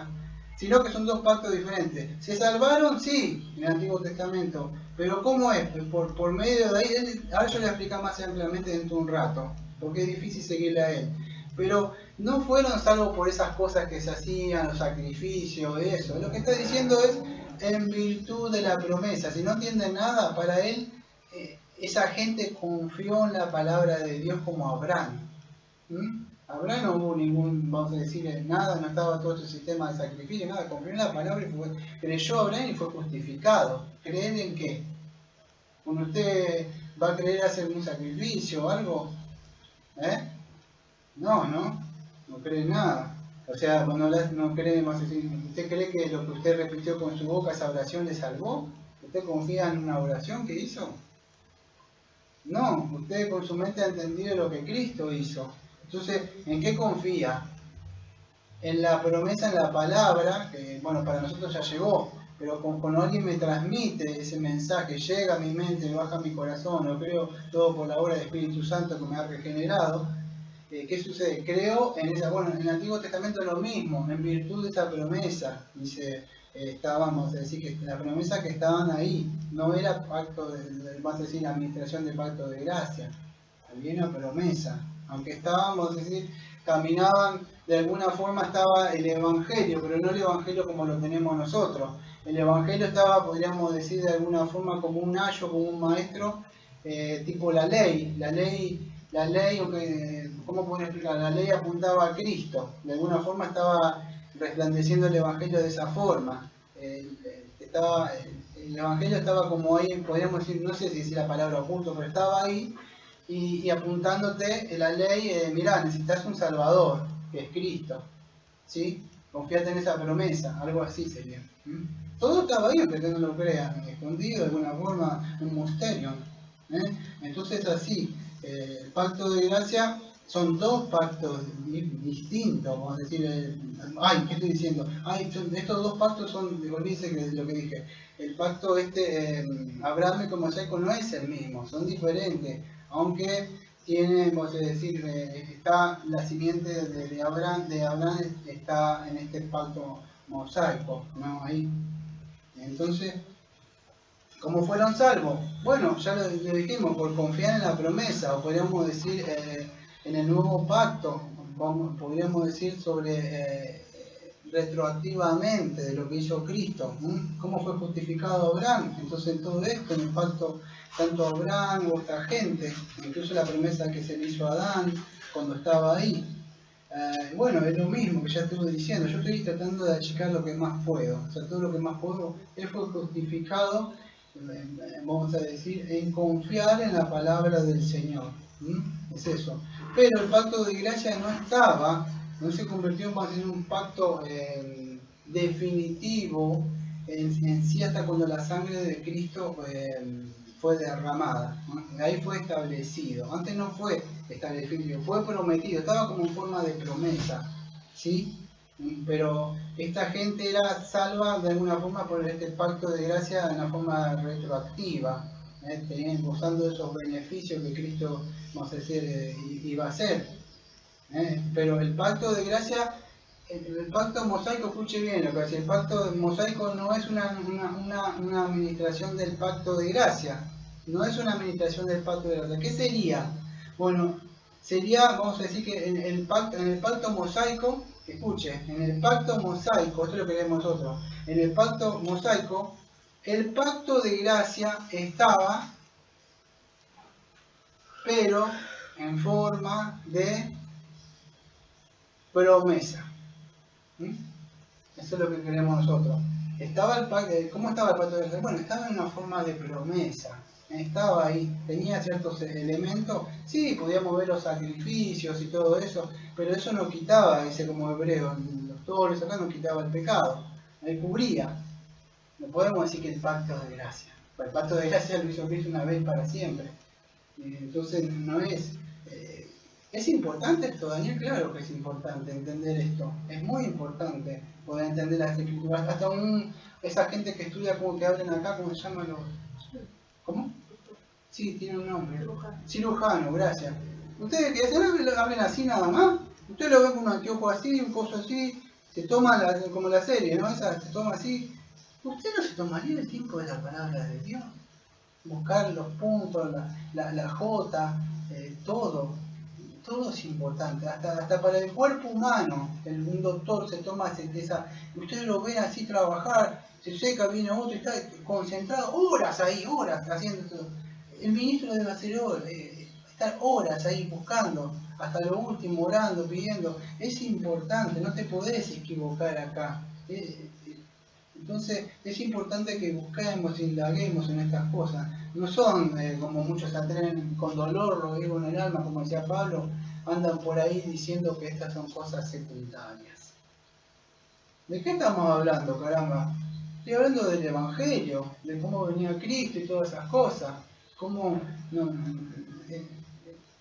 Sino que son dos pactos diferentes. ¿Se salvaron? Sí, en el Antiguo Testamento. Pero ¿cómo es? Por medio de ahí, ahora yo le voy a explicar más ampliamente dentro de un rato, porque es difícil seguirle a él. Pero no fueron salvos por esas cosas que se hacían, los sacrificios, eso. Lo que está diciendo es en virtud de la promesa. Si no entienden nada, para él, esa gente confió en la palabra de Dios como Abraham. Abraham no hubo ningún, vamos a decir, nada, no estaba todo ese sistema de sacrificio, nada, confió en la palabra y creyó Abraham y fue justificado. ¿Creer en qué? Cuando usted va a creer hacer un sacrificio o algo, ¿eh? No cree nada. O sea, cuando no cree, vamos a decir, ¿usted cree que lo que usted repitió con su boca, esa oración le salvó? ¿Usted confía en una oración que hizo? No, usted con su mente ha entendido lo que Cristo hizo. Entonces, ¿en qué confía? En la promesa, en la palabra, que bueno, para nosotros ya llegó, pero cuando alguien me transmite ese mensaje, llega a mi mente, baja a mi corazón, lo creo todo por la obra del Espíritu Santo que me ha regenerado. ¿Qué sucede? Creo en esa, bueno, en el Antiguo Testamento es lo mismo, en virtud de esa promesa, dice, estábamos, es decir, que la promesa que estaban ahí, no era pacto, vamos a decir, la administración del pacto de gracia, había una promesa, aunque estábamos, es decir, caminaban, de alguna forma estaba el Evangelio, pero no el Evangelio como lo tenemos nosotros. El Evangelio estaba, podríamos decir, de alguna forma como un ayo, como un maestro, tipo la ley, ¿cómo puedo explicar? La ley apuntaba a Cristo, de alguna forma estaba resplandeciendo el Evangelio de esa forma. El Evangelio estaba como ahí, podríamos decir, no sé si es la palabra oculto, pero estaba ahí y apuntándote la ley, mirá, necesitas un Salvador, que es Cristo, ¿sí? Confíate en esa promesa, algo así sería. Todo estaba ahí, aunque ustedes no lo crean, escondido de alguna forma, un misterio. Entonces así, el pacto de gracia son dos pactos distintos, vamos a decir, ¿qué estoy diciendo? Estos dos pactos son, olvídense de lo que dije, el pacto Abraham y Mosaico no es el mismo, son diferentes, aunque tiene, vamos a decir, está la simiente de Abraham está en este pacto mosaico, ¿no? Ahí. Entonces, ¿cómo fueron salvos? Bueno, ya lo dijimos, por confiar en la promesa, o podríamos decir en el nuevo pacto, podríamos decir sobre retroactivamente de lo que hizo Cristo, cómo fue justificado Abraham. Entonces, en todo esto, en el pacto, tanto Abraham u otra gente, incluso la promesa que se le hizo a Adán cuando estaba ahí. Bueno, es lo mismo que ya estuve diciendo, yo estoy tratando de achicar lo que más puedo, o sea, todo lo que más puedo, él fue justificado, vamos a decir, en confiar en la palabra del Señor, es eso. Pero el pacto de gracia no se convirtió más en un pacto definitivo en sí hasta cuando la sangre de Cristo fue derramada, ¿no? Ahí fue establecido, antes no fue establecido, fue prometido, estaba como en forma de promesa, ¿sí? Pero esta gente era salva de alguna forma por este pacto de gracia de una forma retroactiva, gozando de esos beneficios que Cristo, vamos a decir, iba a hacer. Pero el pacto de gracia, el pacto mosaico, escuche bien lo que dice, el pacto mosaico no es una administración del pacto de gracia, no es una administración del pacto de gracia. ¿Qué sería? Bueno, sería, vamos a decir que en el pacto mosaico, escuche, en el pacto mosaico, esto es lo que vemos nosotros, en el pacto mosaico, el pacto de gracia estaba, pero en forma de promesa. Eso es lo que queremos nosotros. ¿Cómo estaba el pacto de gracia? Bueno, estaba en una forma de promesa. Estaba ahí, tenía ciertos elementos. Sí, podíamos ver los sacrificios y todo eso, pero eso no quitaba, dice como hebreo, los toros acá no quitaba el pecado, él cubría. No podemos decir que el pacto de gracia. El pacto de gracia lo hizo Cristo una vez para siempre. Entonces no es. ¿Es importante esto, Daniel? Claro que es importante entender esto. Es muy importante poder entender las escrituras. Hasta esa gente que estudia como que hablan acá, ¿cómo se llaman los? ¿Cómo? Sí, tiene un nombre. Cirujano, gracias. Ustedes que hablen así nada más. Ustedes lo ven con un anteojo así, un coso así. Se toma como la serie, ¿no? Esa se toma así. ¿Usted no se tomaría el tiempo de la palabra de Dios? Buscar los puntos, la J, todo es importante, hasta para el cuerpo humano. Un doctor se toma esa, ustedes lo ven así trabajar, se seca, viene otro y está concentrado horas ahí, horas haciendo todo. El ministro debe hacer estar horas ahí buscando, hasta lo último, orando, pidiendo. Es importante, no te podés equivocar acá. Entonces es importante que busquemos, indaguemos en estas cosas. No son como muchos se atreven con dolor, lo digo en el alma, como decía Pablo, andan por ahí diciendo que estas son cosas secundarias. ¿De qué estamos hablando, caramba? Estoy hablando del Evangelio, de cómo venía Cristo y todas esas cosas. Cómo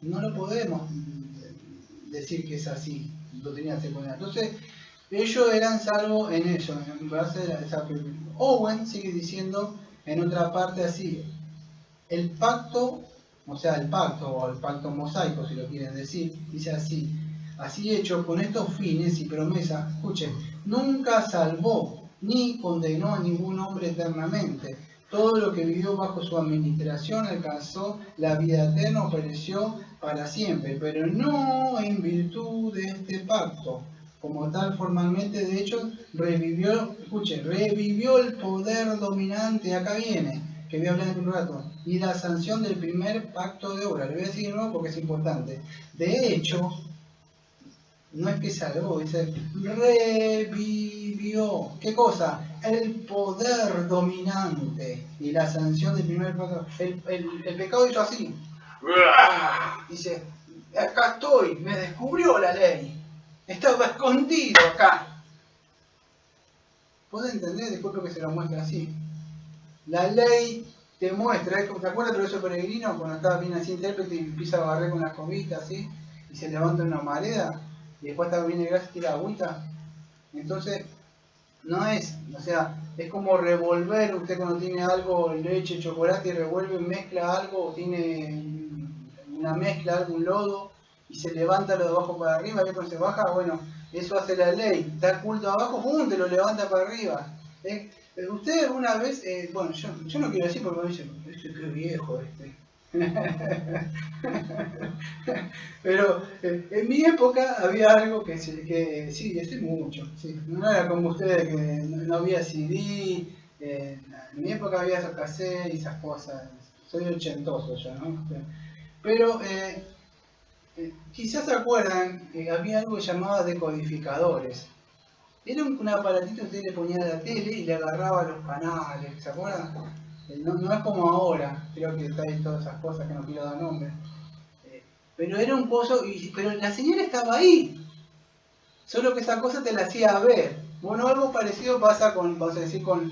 no lo podemos decir que es así, doctrina secundaria. Entonces, ellos eran salvos en eso, en base a esa. Owen sigue diciendo en otra parte así, el pacto, o sea, el pacto, o el pacto mosaico, si lo quieren decir, dice así, así hecho con estos fines y promesas, escuchen, nunca salvó ni condenó a ningún hombre eternamente. Todo lo que vivió bajo su administración alcanzó la vida eterna o pereció para siempre, pero no en virtud de este pacto. Como tal, formalmente, de hecho, revivió el poder dominante, acá viene, que voy a hablar en un rato, y la sanción del primer pacto de obra. Le voy a decir de nuevo porque es importante. De hecho, no es que salvó, dice, revivió. ¿Qué cosa? El poder dominante y la sanción del primer pecado. El pecado hizo así. Dice, acá estoy, me descubrió la ley. Estaba escondido acá. ¿Puede entender? Disculpe que se lo muestre así. La ley te muestra, ¿te acuerdas de eso peregrino? Cuando estaba bien así intérprete y empieza a barrer con la escobita así, y se levanta una mareda, y después viene el gas y tira agüita. Entonces, no es, o sea, es como revolver, usted cuando tiene algo, leche, chocolate, y revuelve, mezcla algo, o tiene una mezcla, algún lodo, y se levanta lo de abajo para arriba, y cuando se baja, bueno, eso hace la ley, está el culto abajo, ¡pum!, te lo levanta para arriba. Usted alguna vez, bueno, yo no quiero decir porque me dicen, qué viejo este. Pero en mi época había algo que sí, hace mucho, sí. No era como ustedes que no había CD, en mi época había esos cassettes y esas cosas, soy ochentoso yo, ¿no? Pero quizás se acuerdan, había algo que llamaba decodificadores. Era un aparatito que usted le ponía a la tele y le agarraba los canales, ¿se acuerdan? No es como ahora, creo que está ahí todas esas cosas que no quiero dar nombre. Pero era un pozo, pero la señal estaba ahí. Solo que esa cosa te la hacía ver. Bueno, algo parecido pasa con, vamos a decir, con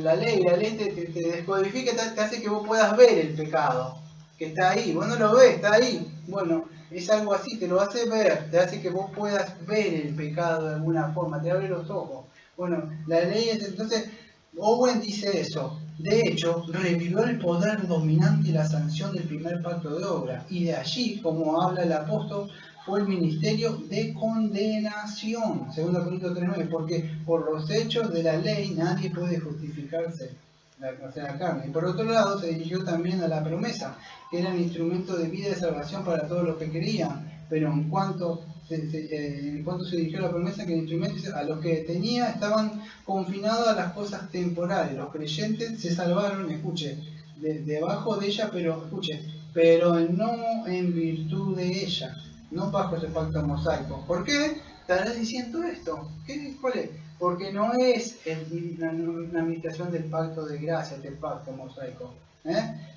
la ley. La ley te descodifica, te hace que vos puedas ver el pecado, que está ahí. Vos no lo ves, está ahí. Bueno, es algo así, te lo hace ver, te hace que vos puedas ver el pecado de alguna forma, te abre los ojos. Bueno, la ley es, entonces, Owen dice eso. De hecho, revivió el poder dominante y la sanción del primer pacto de obra. Y de allí, como habla el apóstol, fue el ministerio de condenación, 2 Corintios 3:9, porque por los hechos de la ley nadie puede justificarse, o sea, la carne. Y por otro lado, se dirigió también a la promesa, que era el instrumento de vida y de salvación para todos los que creían. Pero en cuanto se dirigió a la promesa, que el instrumento a los que tenía estaban confinados a las cosas temporales. Los creyentes se salvaron, escuche, debajo de ella, pero escuche, pero no en virtud de ella, no bajo ese pacto mosaico. ¿Por qué estarás diciendo esto? ¿Cuál es? Porque no es una administración del pacto de gracia, del pacto mosaico.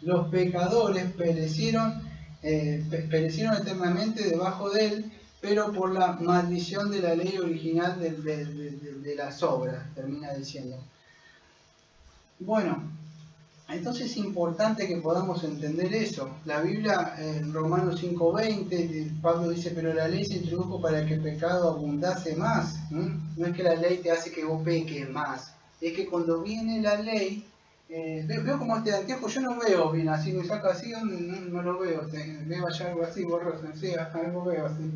Los pecadores perecieron eternamente debajo de él, pero por la maldición de la ley original de las obras, termina diciendo. Bueno, entonces es importante que podamos entender eso. La Biblia, en Romanos 5:20, Pablo dice, pero la ley se introdujo para que el pecado abundase más. No es que la ley te hace que vos peques más, es que cuando viene la ley, veo como este anteojo, yo no veo bien así, me saco así, no lo veo, veo allá algo así borroso, sí, algo veo así.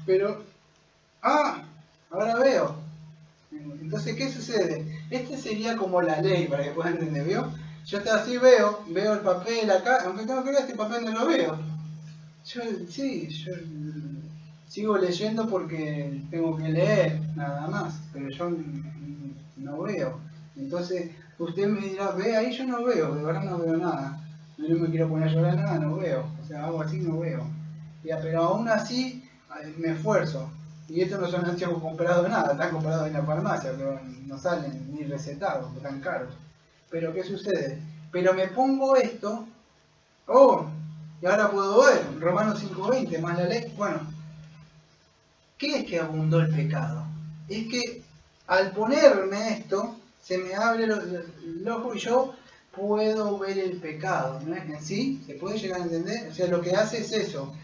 Pero, ahora veo. Entonces, ¿qué sucede? Este sería como la ley, para que puedan entender, ¿vio? Yo así veo el papel acá, aunque tengo que ver este papel no lo veo. Yo sigo leyendo porque tengo que leer, nada más, pero yo no veo. Entonces, usted me dirá, ve ahí, yo no veo, de verdad no veo nada. No me quiero poner a llorar nada, no veo. O sea, hago así, no veo. Ya, pero aún así me esfuerzo. Y estos no son ansios comprados nada, están comprados en la farmacia, pero no salen ni recetados, están caros. Pero ¿qué sucede? Pero me pongo esto, oh, y ahora puedo ver, Romanos 5:20, más la ley. Bueno, ¿qué es que abundó el pecado? Es que al ponerme esto, se me abre el ojo y yo puedo ver el pecado, ¿no es? En sí, se puede llegar a entender. O sea, lo que hace es eso.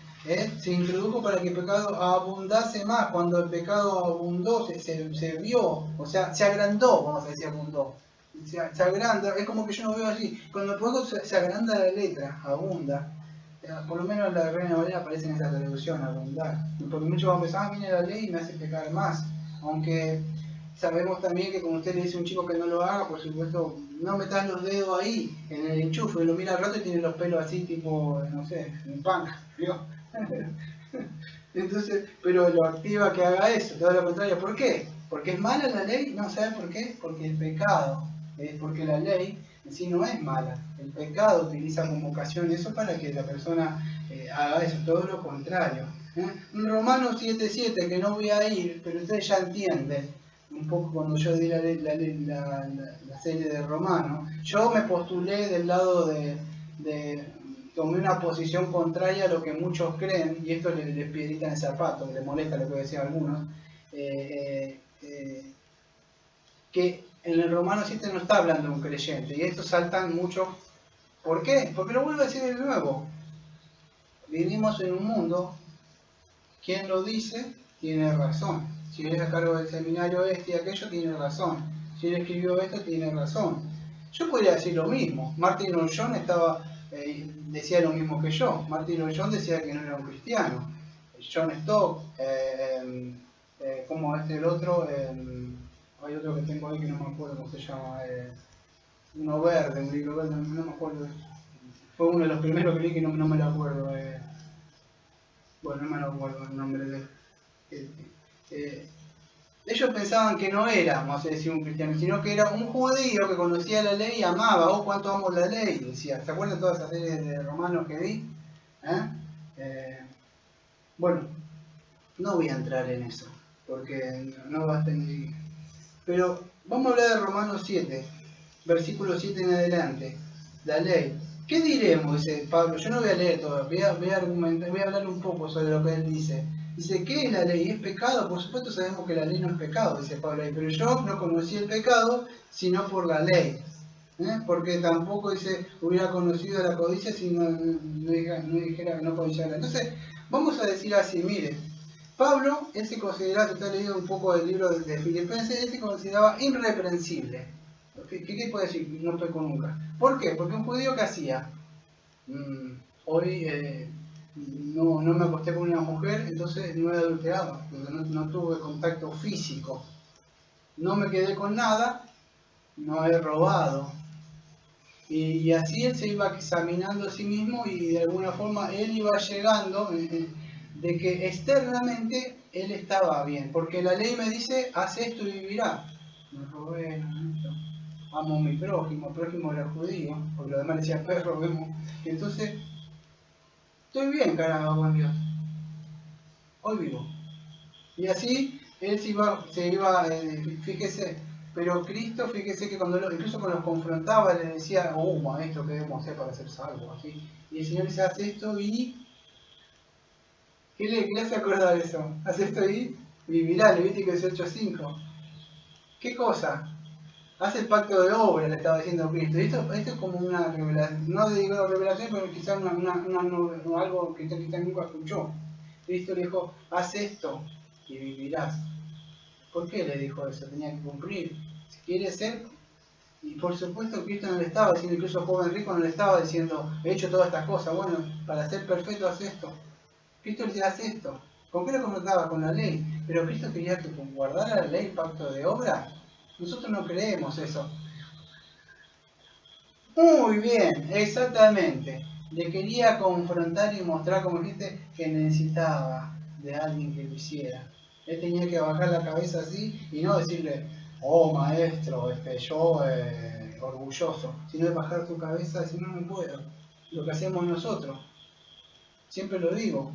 Se introdujo para que el pecado abundase más. Cuando el pecado abundó, se vio, o sea, se agrandó, vamos a decir abundó. Se agranda, es como que yo no veo así. Cuando el pecado se agranda la letra, abunda. Por lo menos en la Reina Valera aparece en esa traducción, abundar. Porque muchos van a pensar, viene la ley y me hace pecar más. Aunque sabemos también que como usted le dice a un chico que no lo haga, por supuesto, no metas los dedos ahí, en el enchufe, lo mira al rato y tiene los pelos así, tipo, no sé, un punk, ¿vio? Entonces, pero lo activa que haga eso, todo lo contrario. ¿Por qué? ¿Porque es mala la ley? No, ¿sabe por qué? Porque el pecado, porque la ley en sí no es mala. El pecado utiliza como ocasión eso para que la persona haga eso, todo lo contrario. Un Romano 7:7, que no voy a ir, pero ustedes ya entienden, un poco cuando yo di la serie de Romano, yo me postulé del lado tomé una posición contraria a lo que muchos creen, y esto les piedrita en el zapato, les molesta lo que decían algunos, que en el Romano 7 no está hablando de un creyente, y estos saltan mucho. ¿Por qué? Porque lo vuelvo a decir de nuevo, vivimos en un mundo, quien lo dice tiene razón. Si él es a cargo del seminario este y aquello, tiene razón. Si él escribió esto, tiene razón. Yo podría decir lo mismo. Martin Lloyd Jones decía lo mismo que yo. Martin Lloyd Jones decía que no era un cristiano. John Stott, como el otro, hay otro que tengo ahí que no me acuerdo cómo se llama, uno verde, un libro verde, no me acuerdo. Fue uno de los primeros que leí que no me lo acuerdo. Bueno, no me acuerdo el nombre de él. Ellos pensaban que no era, vamos a decir, un cristiano, sino que era un judío que conocía la ley y amaba. Oh, cuánto amo la ley, decía. ¿Se acuerdan de todas esas series de romanos que vi? Bueno, no voy a entrar en eso, porque no va a estar ni... Pero vamos a hablar de Romanos 7, versículo 7 en adelante. La ley. ¿Qué diremos? Dice Pablo. Yo no voy a leer todo, voy a hablar un poco sobre lo que él dice. Dice, ¿qué es la ley? ¿Es pecado? Por supuesto sabemos que la ley no es pecado, dice Pablo ahí, pero yo no conocí el pecado sino por la ley. Porque tampoco dice, hubiera conocido la codicia si no dijera que no codiciara. Entonces, vamos a decir así, mire, Pablo, él se consideraba, si usted ha leído un poco del libro de Filipenses, él se consideraba irreprensible. ¿Qué puede decir? No peco nunca. ¿Por qué? Porque un judío que hacía, hoy no me acosté con una mujer, entonces no he adulterado, no tuve contacto físico, no me quedé con nada, no he robado. Y así él se iba examinando a sí mismo y de alguna forma él iba llegando de que externamente él estaba bien, porque la ley me dice, haz esto y vivirá. No robé, no esto. Amo a mi prójimo, el prójimo era judío, porque los demás le decían perro, vemos. Entonces, estoy bien, carajo, con Dios. Hoy vivo. Y así él se iba fíjese, pero Cristo, fíjese que incluso cuando los confrontaba, le decía, oh maestro, ¿qué debemos hacer para ser salvos? Así. Y el Señor dice, hace esto y... ¿Qué le hace acordar eso? Hace esto y vivirá, Levítico 18:5. ¿Qué cosa? Hace el pacto de obra, le estaba diciendo Cristo. Y esto es como una revelación, no digo revelación, pero quizás algo que usted nunca escuchó. Cristo le dijo, haz esto y vivirás. ¿Por qué le dijo eso? Tenía que cumplir. Si quiere ser, y por supuesto Cristo no le estaba diciendo, incluso el joven rico no le estaba diciendo, he hecho todas estas cosas, bueno, para ser perfecto haz esto. Cristo le decía, haz esto. ¿Con qué lo confrontaba? Con la ley. Pero Cristo quería que guardara la ley, el pacto de obra. Nosotros no creemos eso. Muy bien, exactamente. Le quería confrontar y mostrar, como dijiste, que necesitaba de alguien que lo hiciera. Él tenía que bajar la cabeza así y no decirle, oh maestro, yo orgulloso, sino de bajar tu cabeza y decir, no puedo. Lo que hacemos nosotros. Siempre lo digo.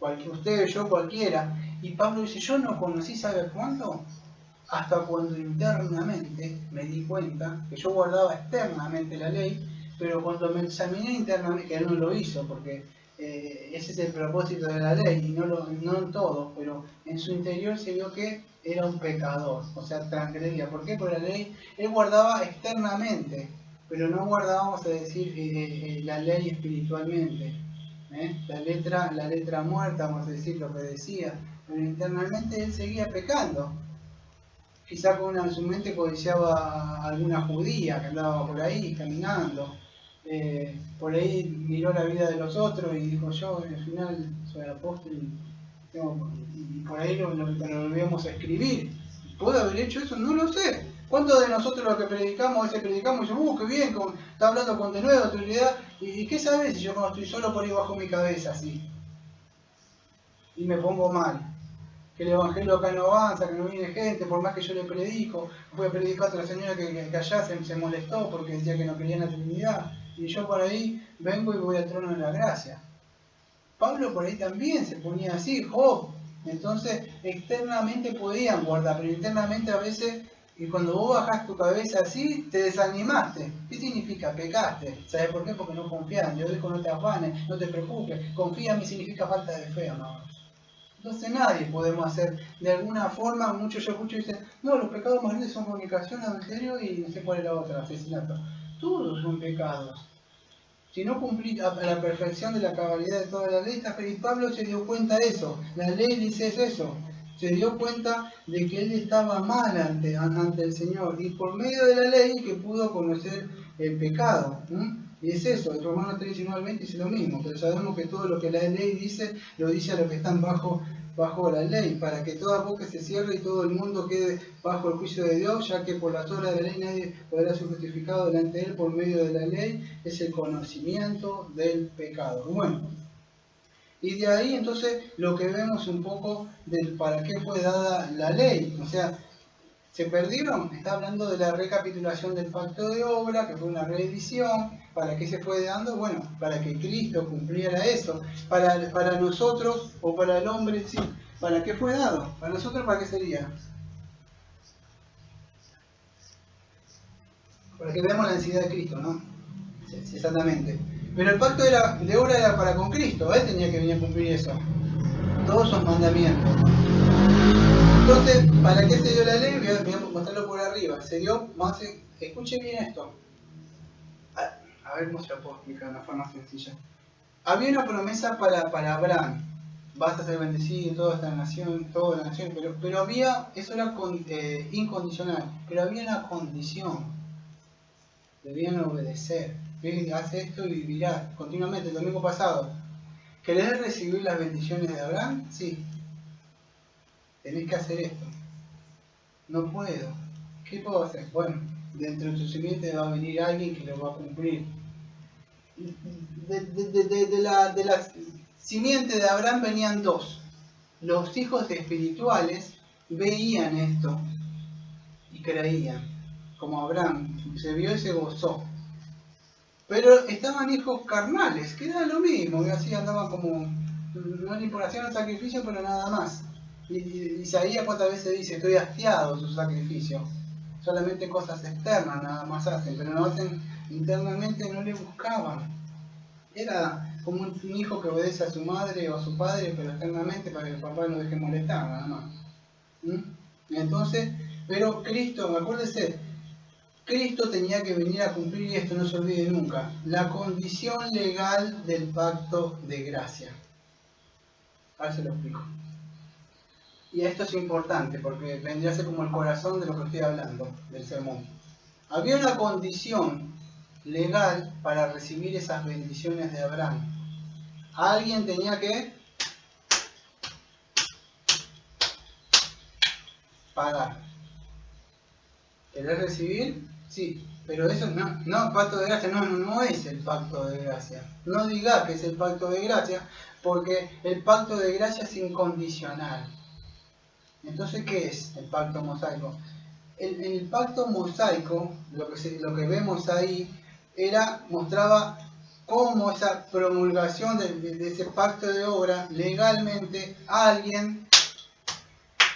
usted, yo, cualquiera. Y Pablo dice, yo no conocí, ¿sabe cuándo? Hasta cuando internamente me di cuenta que yo guardaba externamente la ley, pero cuando me examiné internamente, que él no lo hizo, porque ese es el propósito de la ley, y no en todo, pero en su interior se vio que era un pecador, o sea, transgredía. ¿Por qué? Porque la ley, él guardaba externamente, pero no guardaba, vamos a decir, la ley espiritualmente. La letra muerta, vamos a decir, lo que decía, pero internamente él seguía pecando. Quizá en su mente codiciaba a alguna judía que andaba por ahí caminando. Por ahí miró la vida de los otros y dijo, yo al final soy apóstol y por ahí lo volvemos a escribir. ¿Puedo haber hecho eso? No lo sé. ¿Cuántos de nosotros lo que predicamos, a veces predicamos y decimos, qué bien, está hablando con denuedo, autoridad? ¿Y qué sabes si yo cuando estoy solo por ahí bajo mi cabeza así? Y me pongo mal. Que el evangelio acá no avanza, que no viene gente, por más que yo le predico. Voy a predicar a otra señora que allá se molestó porque decía que no quería la Trinidad. Y yo por ahí vengo y voy al trono de la gracia. Pablo por ahí también se ponía así, Job. Entonces, externamente podían guardar, pero internamente a veces, y cuando vos bajás tu cabeza así, te desanimaste. ¿Qué significa? Pecaste. ¿Sabes por qué? Porque no confías. Yo digo, no te afanes, no te preocupes. Confía en mí significa falta de fe, amados. Entonces nadie podemos hacer de alguna forma, muchos yo escucho y dicen, no, los pecados más grandes son fornicación, adulterio y no sé cuál es la otra, asesinato. Todos son pecados. Si no cumplís a la perfección de la cabalidad de toda la ley, y Pablo se dio cuenta de eso, la ley dice eso, se dio cuenta de que él estaba mal ante el Señor y por medio de la ley que pudo conocer el pecado. Y es eso, el Romanos 3, 19 al 20 dice lo mismo, pero sabemos que todo lo que la ley dice, lo dice a los que están bajo la ley, para que toda boca se cierre y todo el mundo quede bajo el juicio de Dios, ya que por las obras de la ley nadie podrá ser justificado delante de él por medio de la ley, es el conocimiento del pecado. Bueno, y de ahí entonces lo que vemos un poco del para qué fue dada la ley, o sea, ¿se perdieron? Está hablando de la recapitulación del pacto de obra, que fue una reedición. ¿Para qué se fue dando? Bueno, para que Cristo cumpliera eso. Para nosotros, o para el hombre, sí. ¿Para qué fue dado? Para nosotros, ¿para qué sería? Para que veamos la necesidad de Cristo, ¿no? Sí, exactamente. Pero el pacto de obra era para con Cristo. Él tenía que venir a cumplir eso. Todos son mandamientos. Entonces, ¿para qué se dio la ley? Voy a mostrarlo por arriba. Se dio, escuche bien esto. A ver cómo se lo puedo explicar de una forma sencilla. Había una promesa para Abraham. Vas a ser bendecido, toda la nación, pero había, eso era incondicional, pero había una condición. Debían obedecer. Hace esto y vivirás continuamente. El domingo pasado, ¿querés recibir las bendiciones de Abraham? Sí. Tenés que hacer esto. No puedo. ¿Qué puedo hacer? Bueno, dentro de tu simiente va a venir alguien que lo va a cumplir. De la simiente de Abraham venían dos. Los hijos espirituales veían esto y creían. Como Abraham se vio y se gozó. Pero estaban hijos carnales, que era lo mismo, que así andaban como, no ni por hacer un sacrificio, pero nada más. Y Isaías cuántas veces dice, estoy hastiado de su sacrificio. Solamente cosas externas nada más hacen, pero no hacen internamente, no le buscaban. Era como un hijo que obedece a su madre o a su padre, pero externamente para que el papá no deje molestar, nada más. Entonces, pero Cristo, acuérdese, Cristo tenía que venir a cumplir, y esto no se olvide nunca, la condición legal del pacto de gracia. Ahora se lo explico. Y esto es importante porque vendría a ser como el corazón de lo que estoy hablando, del sermón. Había una condición legal para recibir esas bendiciones de Abraham. Alguien tenía que pagar. ¿Querés recibir? Sí, pero eso no, pacto de gracia no es el pacto de gracia. No diga que es el pacto de gracia, porque el pacto de gracia es incondicional. Entonces, ¿qué es el pacto mosaico? El pacto mosaico, lo que vemos ahí, mostraba cómo esa promulgación de ese pacto de obra legalmente alguien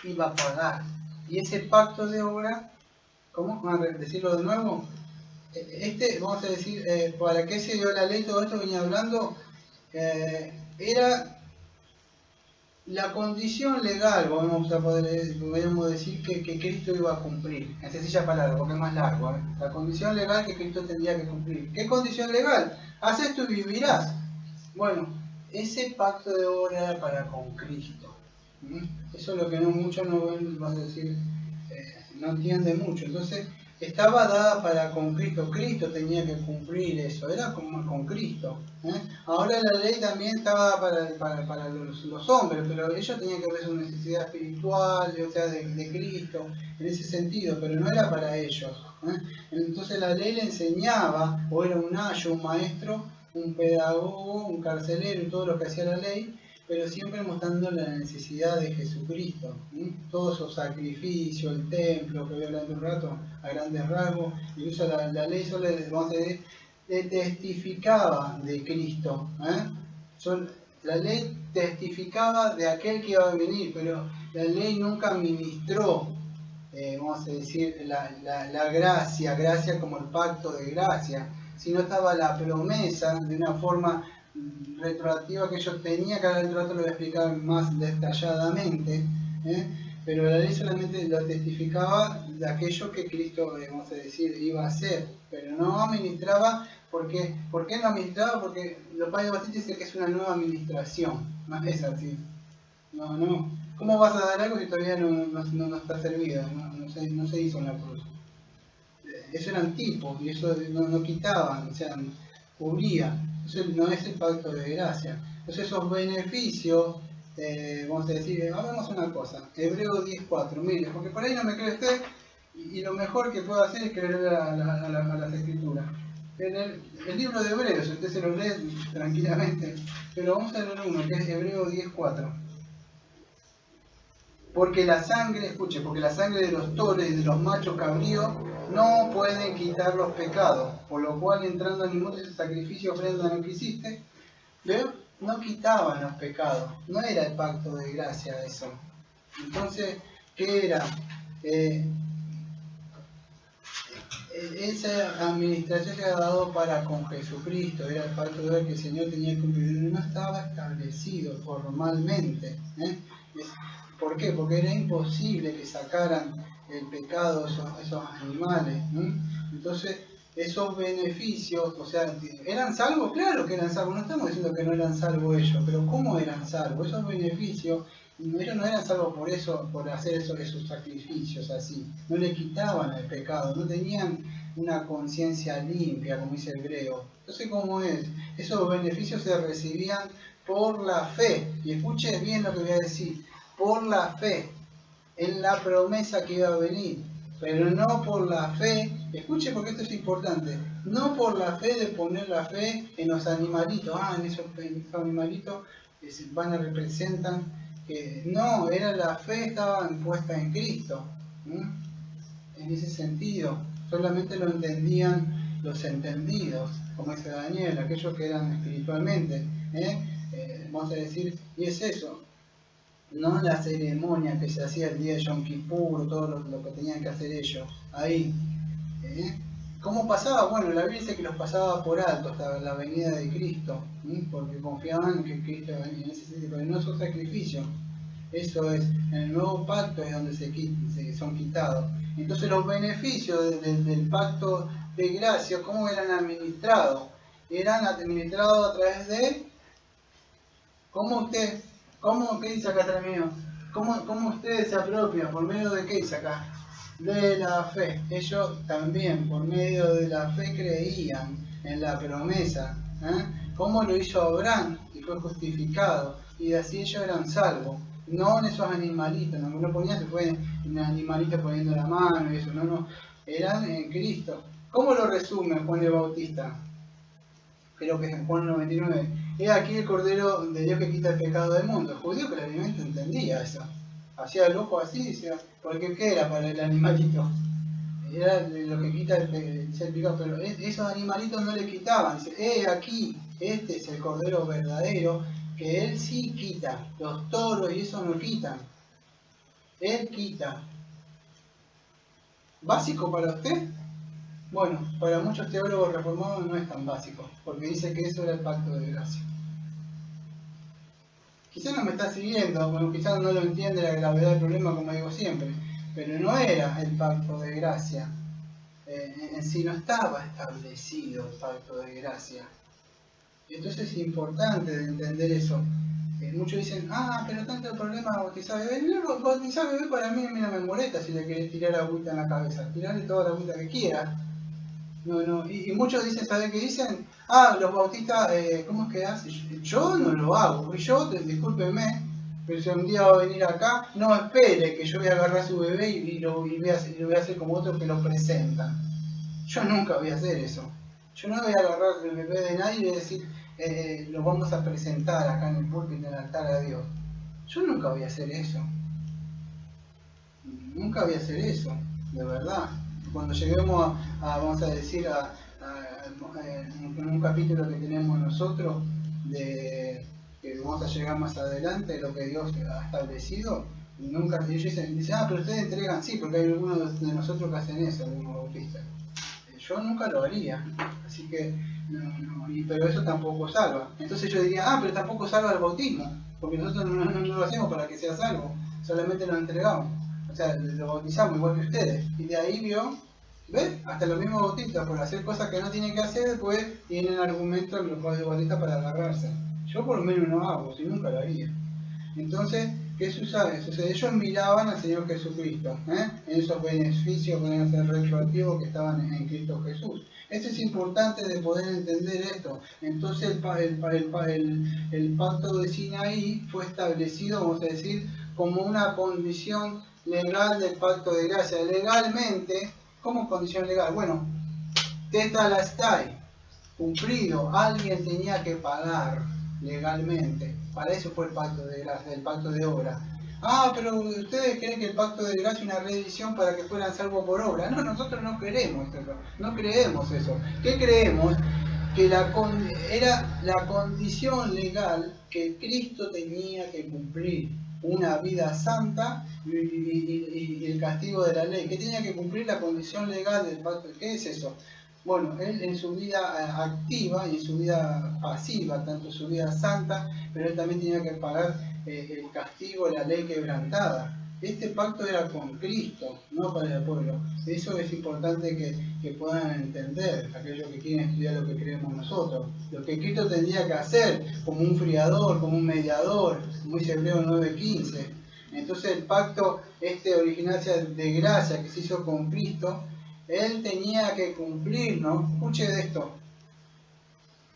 iba a pagar. Y ese pacto de obra, ¿cómo? ¿Vamos a decirlo de nuevo? Vamos a decir, ¿para qué se dio la ley? Todo esto que venía hablando, era la condición legal, podríamos decir que Cristo iba a cumplir, en sencilla palabra, porque es más largo, ¿eh? La condición legal que Cristo tendría que cumplir. ¿Qué condición legal? Haz esto y vivirás. Bueno, ese pacto de obra era para con Cristo. Eso es lo que muchos no ven, vamos a decir, no entienden mucho. Entonces, estaba dada para con Cristo. Cristo tenía que cumplir eso, era como con Cristo. Ahora la ley también estaba para los hombres, pero ellos tenían que ver su necesidad espiritual, o sea, de Cristo, en ese sentido, pero no era para ellos. Entonces la ley le enseñaba, o era un ayo, un maestro, un pedagogo, un carcelero y todo lo que hacía la ley, pero siempre mostrando la necesidad de Jesucristo. Todo su sacrificio, el templo, que voy a hablar de un rato, a grandes rasgos, incluso la ley solo, vamos a decir, testificaba de Cristo. La ley testificaba de aquel que iba a venir, pero la ley nunca ministró, vamos a decir, la gracia como el pacto de gracia, sino estaba la promesa de una forma retroactiva que yo tenía, que ahora el rato lo voy a explicar más detalladamente, pero la ley solamente lo testificaba de aquello que Cristo, vamos a decir, iba a hacer, pero no administraba. ¿Por qué no administraba? Porque los padres de Batista dicen que es una nueva administración, no es así. No. ¿Cómo vas a dar algo si todavía no está servido? No se hizo en la cruz. Eso eran tipos y eso no quitaban, o sea, cubría. Eso no es el pacto de gracia. Entonces esos beneficios, vamos a decir, hagamos una cosa, Hebreo 10.4, mire, porque por ahí no me cree usted, y lo mejor que puedo hacer es creer a las escrituras. En el libro de Hebreos, usted se lo lee tranquilamente, pero vamos a leer uno, que es Hebreo 10.4. Porque la sangre de los toros y de los machos cabríos no pueden quitar los pecados, por lo cual entrando en inmundo ese sacrificio ofrenda no quisiste, ¿veo? No quitaban los pecados, no era el pacto de gracia eso. Entonces, ¿qué era? Esa administración se ha dado para con Jesucristo, era el pacto de gracia que el Señor tenía que cumplir, no estaba establecido formalmente. ¿Por qué? Porque era imposible que sacaran el pecado esos animales. Entonces, esos beneficios, o sea, ¿eran salvos? Claro que eran salvos, no estamos diciendo que no eran salvos ellos, pero ¿cómo eran salvos? Esos beneficios, ellos no eran salvos por eso, por hacer esos sacrificios así, no le quitaban el pecado, no tenían una conciencia limpia, como dice el hebreo. Entonces, ¿cómo es? Esos beneficios se recibían por la fe, y escuchen bien lo que voy a decir, por la fe en la promesa que iba a venir, pero no por la fe, escuche porque esto es importante, no por la fe de poner la fe en los animalitos, en esos animalitos que van a representan, que no, era la fe estaba puesta en Cristo, en ese sentido, solamente lo entendían los entendidos, como dice Daniel, aquellos que eran espiritualmente, vamos a decir, y es eso. No la ceremonia que se hacía el día de Yom Kippur, todo lo que tenían que hacer ellos, ahí. ¿Cómo pasaba? Bueno, la Biblia dice que los pasaba por alto hasta la venida de Cristo, porque confiaban en que Cristo venía en ese sentido, pero no es un sacrificio. Eso es, en el nuevo pacto es donde son quitados. Entonces los beneficios del pacto de gracia, ¿cómo eran administrados? Eran administrados a través de, ¿qué dice acá termino? ¿Cómo ustedes se apropian? ¿Por medio de qué dice acá? De la fe. Ellos también, por medio de la fe, creían en la promesa. ¿Cómo lo hizo Abraham? Y fue justificado. Y así ellos eran salvos. No en esos animalitos. No ponían, se fue en animalitos poniendo la mano y eso. No. Eran en Cristo. ¿Cómo lo resume Juan el Bautista? Creo que es en Juan 99. He aquí el Cordero de Dios que quita el pecado del mundo. El judío claramente entendía eso. Hacía el ojo así, decía, porque ¿qué era para el animalito? era lo que quita el ser pecado, pero esos animalitos no le quitaban. Dice, aquí, este es el Cordero verdadero, que Él sí quita. Los toros y eso no quitan. Él quita. ¿Básico para usted? Bueno, para muchos teólogos reformados no es tan básico, porque dice que eso era el pacto de gracia. Quizás no me está siguiendo, bueno, quizás no lo entiende la gravedad del problema, como digo siempre, pero no era el pacto de gracia. En sí no estaba establecido el pacto de gracia. Entonces es importante entender eso. Muchos dicen, pero tanto el problema de bautizar bebé. No, bautizar bebé para mí, mira, me molesta si le querés tirar agüita en la cabeza. Tirarle toda la agüita que quiera. No. Y muchos dicen, ¿saben qué dicen? Los bautistas, ¿cómo es que hacen? Yo no lo hago, porque yo, discúlpenme, pero si un día va a venir acá, no espere que yo voy a agarrar a su bebé y lo voy a hacer como otros que lo presentan. Yo nunca voy a hacer eso. Yo no voy a agarrar el bebé de nadie y voy a decir, lo vamos a presentar acá en el púlpito, en el altar a Dios. Yo nunca voy a hacer eso. Nunca voy a hacer eso, de verdad. Cuando lleguemos vamos a decir, en un capítulo que tenemos nosotros, que vamos a llegar más adelante, lo que Dios ha establecido, nunca ellos dicen, pero ustedes entregan, sí, porque hay algunos de nosotros que hacen eso, algunos bautistas. Yo nunca lo haría, así que, pero eso tampoco salva. Entonces yo diría, pero tampoco salva el bautismo, porque nosotros no lo hacemos para que sea salvo, solamente lo entregamos. O sea, lo bautizamos igual que ustedes. Y de ahí ¿ves? Hasta los mismos bautistas, por hacer cosas que no tienen que hacer, después tienen argumentos los bautistas para agarrarse. Yo por lo menos no hago, si nunca lo haría. Entonces, ¿qué sucede? Ellos miraban al Señor Jesucristo, en esos beneficios que pueden ser retroactivos que estaban en Cristo Jesús. Esto es importante de poder entender esto. Entonces el pacto de Sinaí fue establecido, vamos a decir, como una condición legal del pacto de gracia. Legalmente, ¿cómo condición legal? Bueno, tetelestai, cumplido, alguien tenía que pagar legalmente. Para eso fue el pacto de gracia, el pacto de obra. Pero ustedes creen que el pacto de gracia es una redención para que fueran salvos por obra. No, nosotros no queremos eso, no creemos eso. ¿Qué creemos? Que era la condición legal que Cristo tenía que cumplir, una vida santa y el castigo de la ley, que tenía que cumplir la condición legal del pacto. ¿Qué es eso? Bueno, él en su vida activa y en su vida pasiva, tanto su vida santa, pero él también tenía que pagar el castigo de la ley quebrantada. Este pacto era con Cristo, no para el pueblo. Eso es importante que puedan entender, aquellos que quieren estudiar lo que creemos nosotros. Lo que Cristo tendría que hacer como un friador, como un mediador, como dice Hebreos 9:15. Entonces el pacto original de gracia que se hizo con Cristo, él tenía que cumplir, ¿no? Escuche de esto.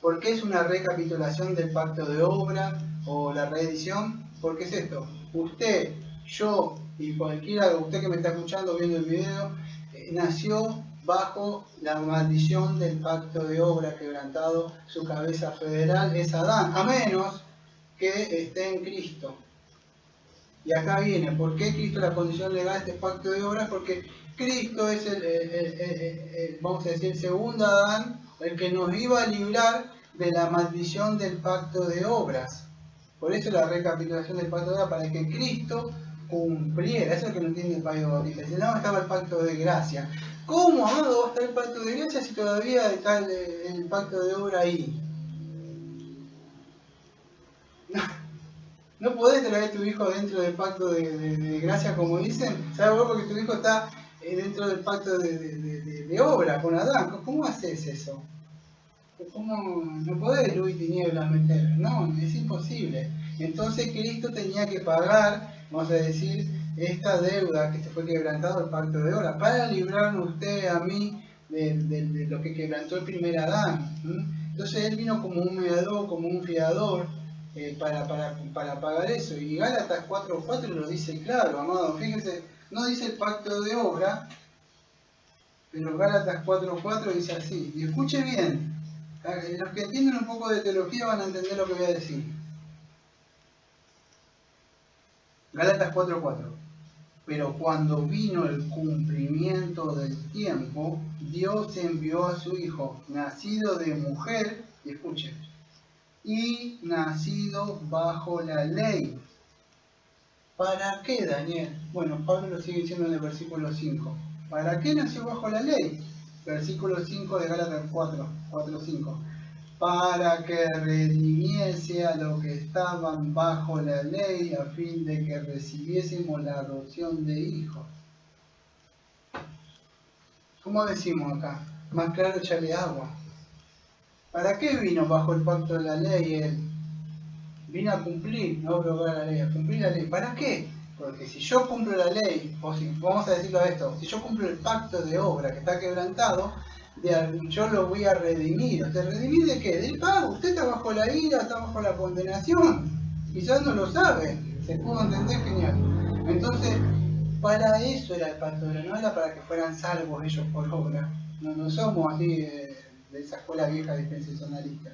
¿Por qué es una recapitulación del pacto de obra o la reedición? ¿Por qué es esto? Usted, yo y cualquiera de usted que me está escuchando viendo el video, nació bajo la maldición del pacto de obra quebrantado. Su cabeza federal es Adán, a menos que esté en Cristo. Y acá viene, ¿por qué Cristo es la condición legal de este pacto de obras? Porque Cristo es vamos a decir, el segundo Adán, el que nos iba a librar de la maldición del pacto de obras. Por eso la recapitulación del pacto de obras, para que Cristo cumpliera. Eso es lo que no entiende el Pablo Bautista. Si no, estaba el pacto de gracia. ¿Cómo, amado, va a estar el pacto de gracia si todavía está el pacto de obra ahí? No podés traer a tu hijo dentro del pacto de gracia, como dicen. ¿Sabes vos? Porque tu hijo está dentro del pacto de obra con Adán. ¿Cómo haces eso? ¿Cómo? No podés luz y tinieblas meter. No, es imposible. Entonces Cristo tenía que pagar, vamos a decir, esta deuda que se fue quebrantado el pacto de obra, para librarnos usted a mí de lo que quebrantó el primer Adán. Entonces él vino como un mediador, como un fiador, para pagar eso. Y Gálatas 4:4 lo dice claro, amado. Fíjense, no dice el pacto de obra, pero Gálatas 4:4 dice así. Y escuche bien, los que entienden un poco de teología van a entender lo que voy a decir. Gálatas 4:4. Pero cuando vino el cumplimiento del tiempo, Dios envió a su Hijo, nacido de mujer, y escuchen, y nacido bajo la ley. ¿Para qué, Daniel? Bueno, Pablo lo sigue diciendo en el versículo 5. ¿Para qué nació bajo la ley? Versículo 5 de Gálatas 4:5. Para que redimiese a los que estaban bajo la ley, a fin de que recibiésemos la adopción de hijos. ¿Cómo decimos acá? Más claro, echarle agua. ¿Para qué vino bajo el pacto de la ley él? Vino a cumplir, no a abrogar la ley, a cumplir la ley. ¿Para qué? Porque si yo cumplo la ley, o si vamos a decirlo a esto, si yo cumplo el pacto de obra que está quebrantado, yo lo voy a redimir. ¿O sea, redimir de qué? Del pago. Usted está bajo la ira, está bajo la condenación. Quizás no lo sabe. ¿Se pudo entender? Genial. Entonces, para eso era el pacto de obra, no era para que fueran salvos ellos por obra. No somos así de esa escuela vieja dispensacionalista.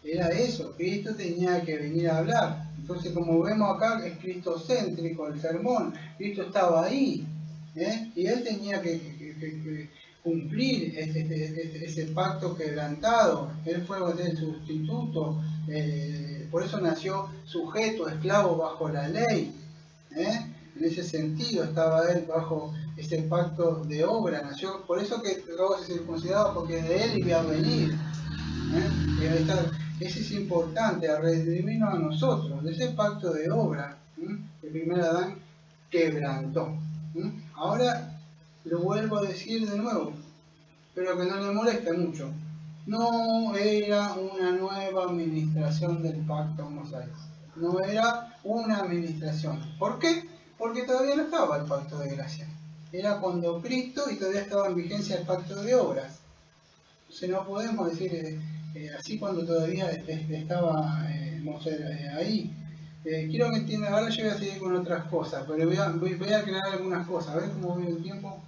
Era eso, Cristo tenía que venir a hablar. Entonces, como vemos acá, es cristocéntrico el sermón. Cristo estaba ahí, y él tenía que cumplir ese pacto quebrantado. Él fue el sustituto, por eso nació sujeto, esclavo bajo la ley. En ese sentido estaba él bajo ese pacto de obra. Nació, por eso que luego se circuncidaba, porque de él iba a venir. Ese es importante, a redimirnos a nosotros, de ese pacto de obra que primero Adán quebrantó. Ahora lo vuelvo a decir de nuevo, pero que no le moleste mucho. No era una nueva administración del pacto mosaico. No era una administración. ¿Por qué? Porque todavía no estaba el pacto de gracia. Era cuando Cristo y todavía estaba en vigencia el pacto de obras. Entonces no podemos decir así cuando todavía estaba ahí. Quiero que entiendan, ahora yo voy a seguir con otras cosas, pero voy a aclarar algunas cosas, a ver cómo voy el tiempo.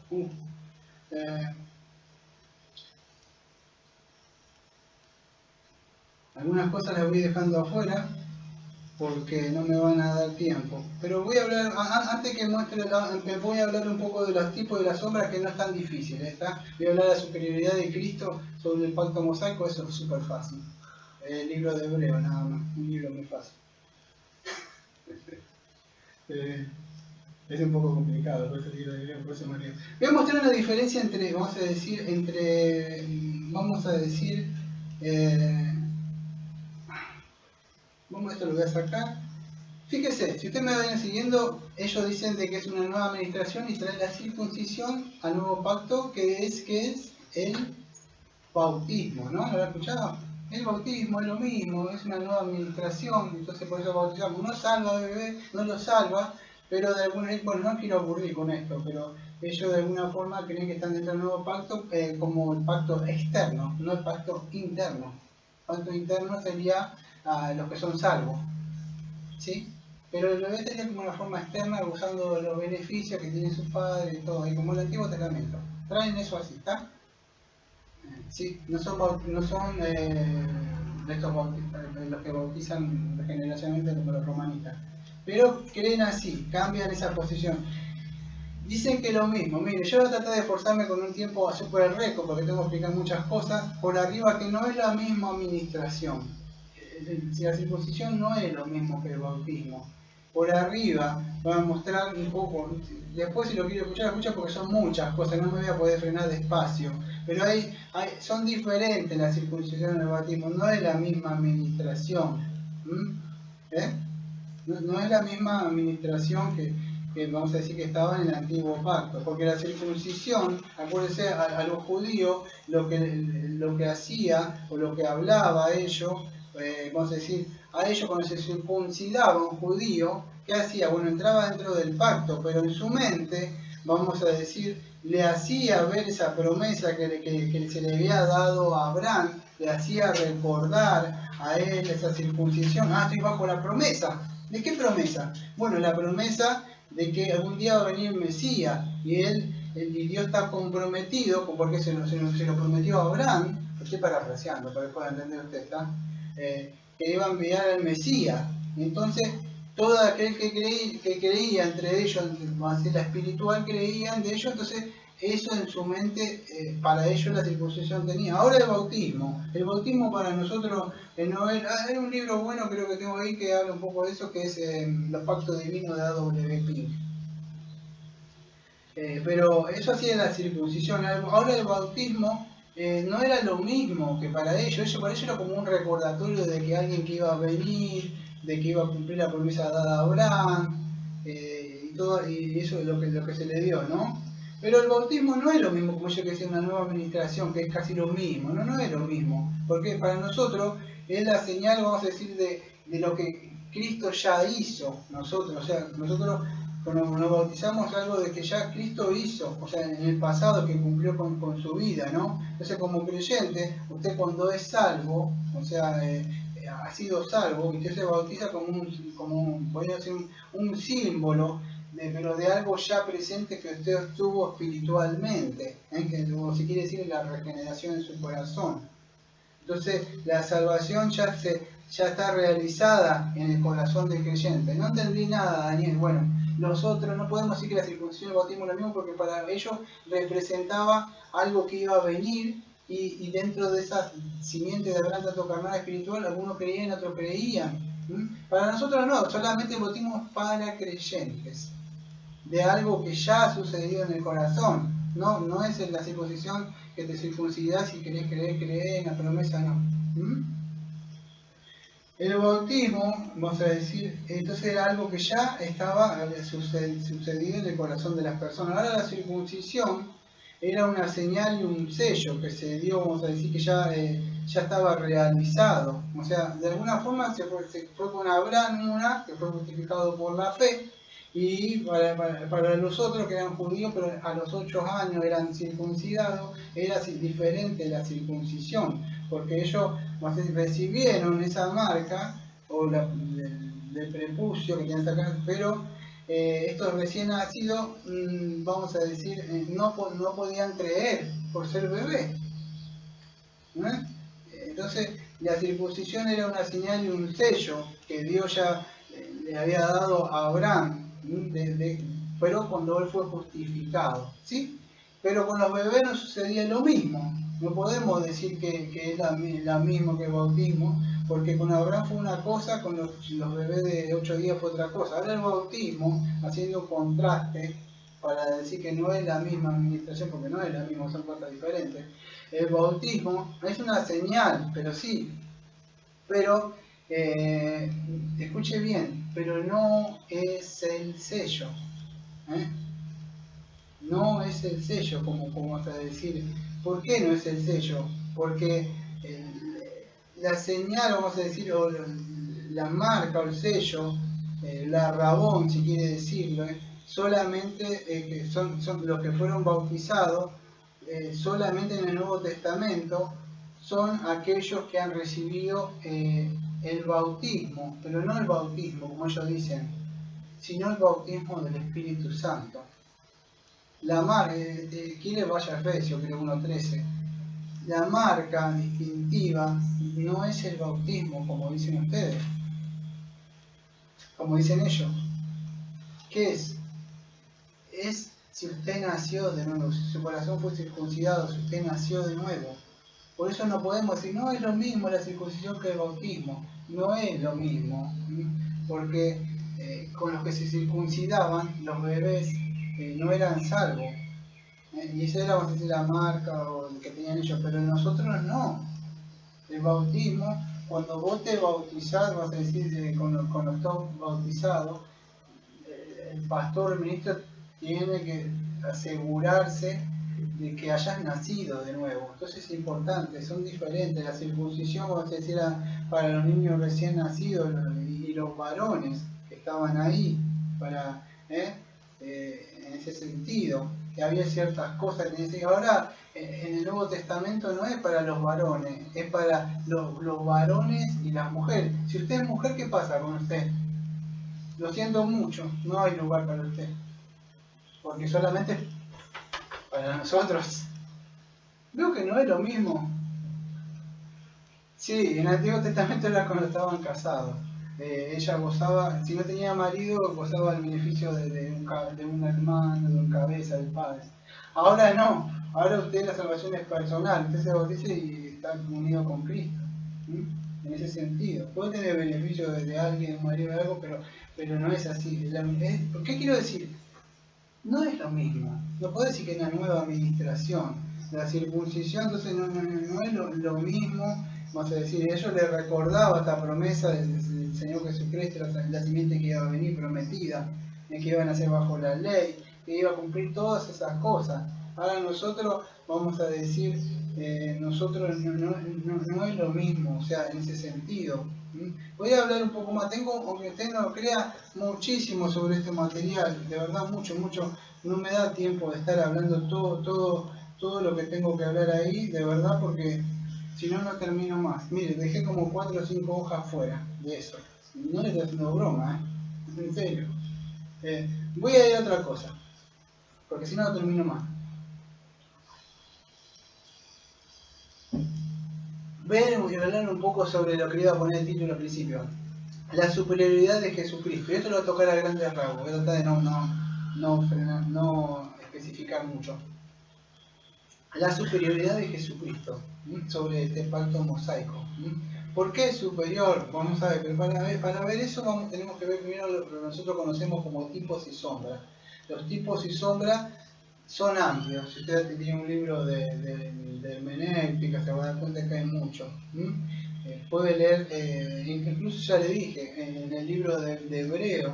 Algunas cosas las voy dejando afuera porque no me van a dar tiempo. Pero voy a hablar, antes que muestre, voy a hablar un poco de los tipos de las sombras, que no es tan difícil. Voy a hablar de la superioridad de Cristo sobre el pacto mosaico, eso es súper fácil. El libro de Hebreo, nada más, un libro muy fácil. Es un poco complicado, por eso el libro de Hebreo, por eso me río. Voy a mostrar una diferencia entre, vamos a decir, esto lo voy a sacar. Fíjese, si ustedes me vayan siguiendo, ellos dicen de que es una nueva administración y trae la circuncisión al nuevo pacto, que es el bautismo, ¿no? ¿Lo había escuchado? El bautismo es lo mismo, es una nueva administración, entonces por eso bautizamos. No salva al bebé, no lo salva, pero de alguna forma, bueno, no quiero aburrir con esto, pero ellos de alguna forma creen que están dentro del nuevo pacto como el pacto externo, no el pacto interno. El pacto interno sería los que son salvos, ¿sí? Pero el bebé sería como una forma externa, usando los beneficios que tiene su padre y todo, y como el Antiguo Testamento. Traen eso así, ¿está? Sí, no son de estos los que bautizan regeneracionalmente como los romanistas, pero creen así, cambian esa posición. Dicen que lo mismo. Mire, yo voy a tratar de esforzarme con un tiempo súper el récord, porque tengo que explicar muchas cosas por arriba, que no es la misma administración. Si la circuncisión no es lo mismo que el bautismo. Por arriba voy a mostrar un poco, después si lo quiero escuchar, escucha, porque son muchas cosas, no me voy a poder frenar despacio. Pero son diferentes la circuncisión y el bautismo, no es la misma administración. No es la misma administración que vamos a decir que estaba en el antiguo pacto, porque la circuncisión, acuérdense, a los judíos lo que hacía o lo que hablaba a ellos, vamos a decir, a ellos cuando se circuncidaba un judío, ¿qué hacía? Bueno, entraba dentro del pacto, pero en su mente, vamos a decir, le hacía ver esa promesa que se le había dado a Abraham, le hacía recordar a él esa circuncisión. Estoy bajo la promesa. ¿De qué promesa? Bueno, la promesa de que algún día va a venir el Mesías, y Dios está comprometido, porque se lo prometió a Abraham, lo estoy parafraseando para que pueda entender usted, ¿está? Que iba a enviar al Mesías. Entonces, todo aquel que creía entre ellos, más la espiritual creían de ellos, entonces eso en su mente, para ellos la circuncisión tenía. Ahora el bautismo para nosotros no era, hay un libro bueno creo que tengo ahí que habla un poco de eso, que es Los Pactos Divinos de A.W. Pink. Pero eso hacía la circuncisión. Ahora el bautismo no era lo mismo que para ellos. Para ellos era como un recordatorio de que alguien que iba a venir, de que iba a cumplir la promesa dada a Abraham, y eso es lo que se le dio, ¿no? Pero el bautismo no es lo mismo, como yo que decía, una nueva administración, que es casi lo mismo. No es lo mismo. Porque para nosotros es la señal, vamos a decir, de lo que Cristo ya hizo. Nosotros, o sea, nosotros cuando nos bautizamos algo de que ya Cristo hizo, o sea, en el pasado que cumplió con su vida, ¿no? Entonces, como creyente, usted cuando es salvo, o sea, ha sido salvo, usted se bautiza podría decir, un símbolo, pero de algo ya presente que usted obtuvo espiritualmente, o si quiere decir la regeneración en su corazón. Entonces, la salvación ya está realizada en el corazón del creyente. No entendí nada, Daniel. Bueno, nosotros no podemos decir que la circuncisión y el bautismo es lo mismo porque para ellos representaba algo que iba a venir y dentro de esa simiente de Abraham tanto carnal espiritual, algunos creían, otros creían. Para nosotros no, solamente el bautismo es para creyentes, de algo que ya ha sucedido en el corazón. No es la circuncisión que te circuncidas si querés creer en la promesa, no. El bautismo, vamos a decir, entonces era algo que ya estaba sucedido en el corazón de las personas. Ahora la circuncisión era una señal y un sello que se dio, vamos a decir, que ya estaba realizado. O sea, de alguna forma se fue con Abraham que fue justificado por la fe, y para los otros que eran judíos, pero a los 8 años eran circuncidados, era diferente la circuncisión, porque ellos recibieron esa marca o del prepucio que tienen acá, pero estos recién nacidos, vamos a decir, no podían creer por ser bebé. Entonces, la circuncisión era una señal y un sello que Dios ya le había dado a Abraham, pero cuando él fue justificado, ¿sí? Pero con los bebés no sucedía lo mismo. No podemos decir que es la misma que el bautismo, porque con Abraham fue una cosa, con los bebés de 8 días fue otra cosa. Ahora el bautismo, haciendo contraste, para decir que no es la misma administración, porque no es la misma, son cosas diferentes. El bautismo es una señal, pero sí, pero escuche bien, pero no es el sello. No es el sello, como vamos a decir. ¿Por qué no es el sello? Porque la señal, vamos a decir, o la marca o el sello, la rabón, si quiere decirlo, solamente son los que fueron bautizados, solamente en el Nuevo Testamento, son aquellos que han recibido el bautismo, pero no el bautismo, como ellos dicen, sino el bautismo del Espíritu Santo. La marca, quiere vaya a Efesios, creo 1.13. La marca distintiva no es el bautismo, como dicen ustedes, como dicen ellos. ¿Qué es? Es si usted nació de nuevo, si su corazón fue circuncidado, si usted nació de nuevo. Por eso no podemos decir, no es lo mismo la circuncisión que el bautismo. No es lo mismo, porque con los que se circuncidaban, los bebés no eran salvos. Y esa era, vamos a decir, la marca o el que tenían ellos, pero nosotros no. El bautismo, cuando vos te bautizás, vas a decir, cuando estás bautizado, el pastor, el ministro, tiene que asegurarse de que hayas nacido de nuevo. Entonces es importante, son diferentes. La circuncisión, vamos a decir, para los niños recién nacidos y los varones que estaban ahí, en ese sentido, que había ciertas cosas que tenían que decir. Ahora, en el Nuevo Testamento no es para los varones, es para los varones y las mujeres. Si usted es mujer, ¿qué pasa con usted? Lo siento mucho, no hay lugar para usted, porque solamente para nosotros. Veo que no es lo mismo. Sí, en el Antiguo Testamento era cuando estaban casados. ella gozaba, si no tenía marido, gozaba del beneficio de un hermano, de un cabeza, del padre. Ahora no, ahora usted la salvación es personal, usted se bautiza y está unido con Cristo. En ese sentido, puede tener beneficio de alguien, un marido de algo, pero no es así. ¿Por qué quiero decir? No es lo mismo. No puedo decir que es una nueva administración. La circuncisión, entonces, no es lo mismo. Vamos a decir, ellos les recordaba esta promesa del Señor Jesucristo, la simiente que iba a venir prometida, que iban a ser bajo la ley, que iba a cumplir todas esas cosas. Ahora nosotros vamos a decir, nosotros no es lo mismo, o sea, en ese sentido. Voy a hablar un poco más, tengo, aunque usted no lo crea, muchísimo sobre este material, de verdad mucho, no me da tiempo de estar hablando todo lo que tengo que hablar ahí, de verdad, porque si no, no termino más. Mire, dejé como 4 o 5 hojas fuera de eso, no le estoy haciendo broma, en serio. Voy a ir a otra cosa, porque si no, no termino más. Voy a hablar un poco sobre lo que iba a poner el título al principio. La superioridad de Jesucristo. Y esto lo voy a tocar a grandes rasgos. Voy a tratar de no especificar mucho. La superioridad de Jesucristo sobre este pacto mosaico. ¿Por qué es superior? Vamos a ver, pero para ver eso tenemos que ver primero lo que nosotros conocemos como tipos y sombras. Los tipos y sombras son amplios. Si usted tiene un libro de hermenéutica, se va a dar cuenta que hay mucho. Puede leer, incluso ya le dije, en el libro de Hebreo,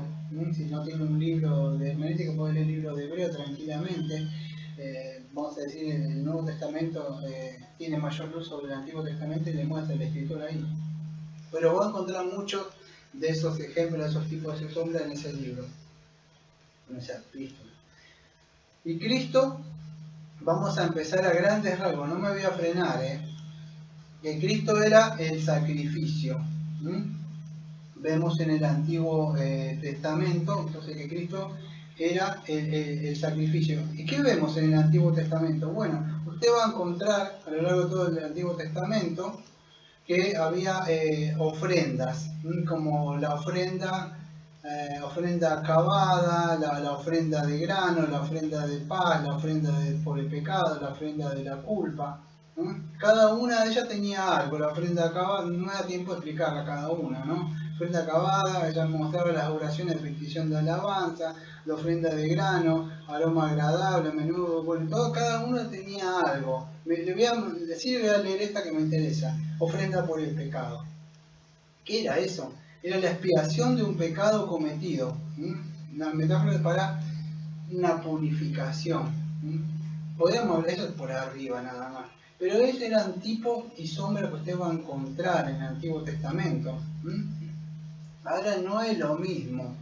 si no tiene un libro de hermenéutica, puede leer el libro de Hebreo tranquilamente. Vamos a decir, el Nuevo Testamento tiene mayor luz sobre el Antiguo Testamento y le muestra el escritor ahí. Pero va a encontrar muchos de esos ejemplos, de esos tipos de sombras en ese libro, en ese epístola. Y Cristo, vamos a empezar a grandes rasgos, no me voy a frenar, que Cristo era el sacrificio. Vemos en el Antiguo Testamento, entonces que Cristo era el sacrificio. ¿Y qué vemos en el Antiguo Testamento? Bueno, usted va a encontrar a lo largo de todo el Antiguo Testamento que había ofrendas, como la ofrenda acabada, la ofrenda de grano, la ofrenda de paz, la ofrenda por el pecado, la ofrenda de la culpa. Cada una de ellas tenía algo. La ofrenda acabada, no me da tiempo de explicarla cada una, ¿no? La ofrenda acabada, ella mostraba las oraciones de petición de alabanza, la ofrenda de grano, aroma agradable, a menudo, bueno, cada uno tenía algo. Le voy a leer esta que me interesa, ofrenda por el pecado. ¿Qué era eso? Era la expiación de un pecado cometido, una metáfora para una purificación. Podríamos hablar de eso por arriba nada más, pero esos eran tipos y sombras que usted va a encontrar en el Antiguo Testamento. Ahora no es lo mismo,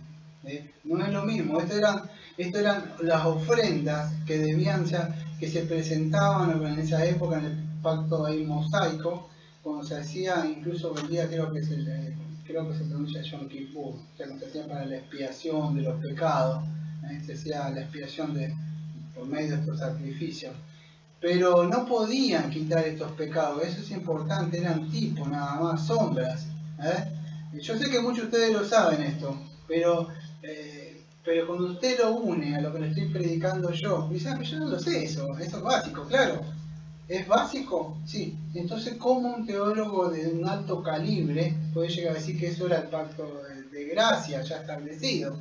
no es lo mismo. Esto eran las ofrendas que debían ser, que se presentaban en esa época en el pacto ahí mosaico, cuando se hacía incluso el día, creo que se pronuncia Yom Kippur, o sea, cuando se hacía para la expiación de los pecados, se hacía la expiación por medio de estos sacrificios. Pero no podían quitar estos pecados, eso es importante, eran tipos nada más, sombras. Yo sé que muchos de ustedes lo saben esto, pero cuando usted lo une a lo que le estoy predicando yo, dice, yo no lo sé eso es básico, claro. ¿Es básico? Sí. Entonces, ¿cómo un teólogo de un alto calibre puede llegar a decir que eso era el pacto de gracia ya establecido?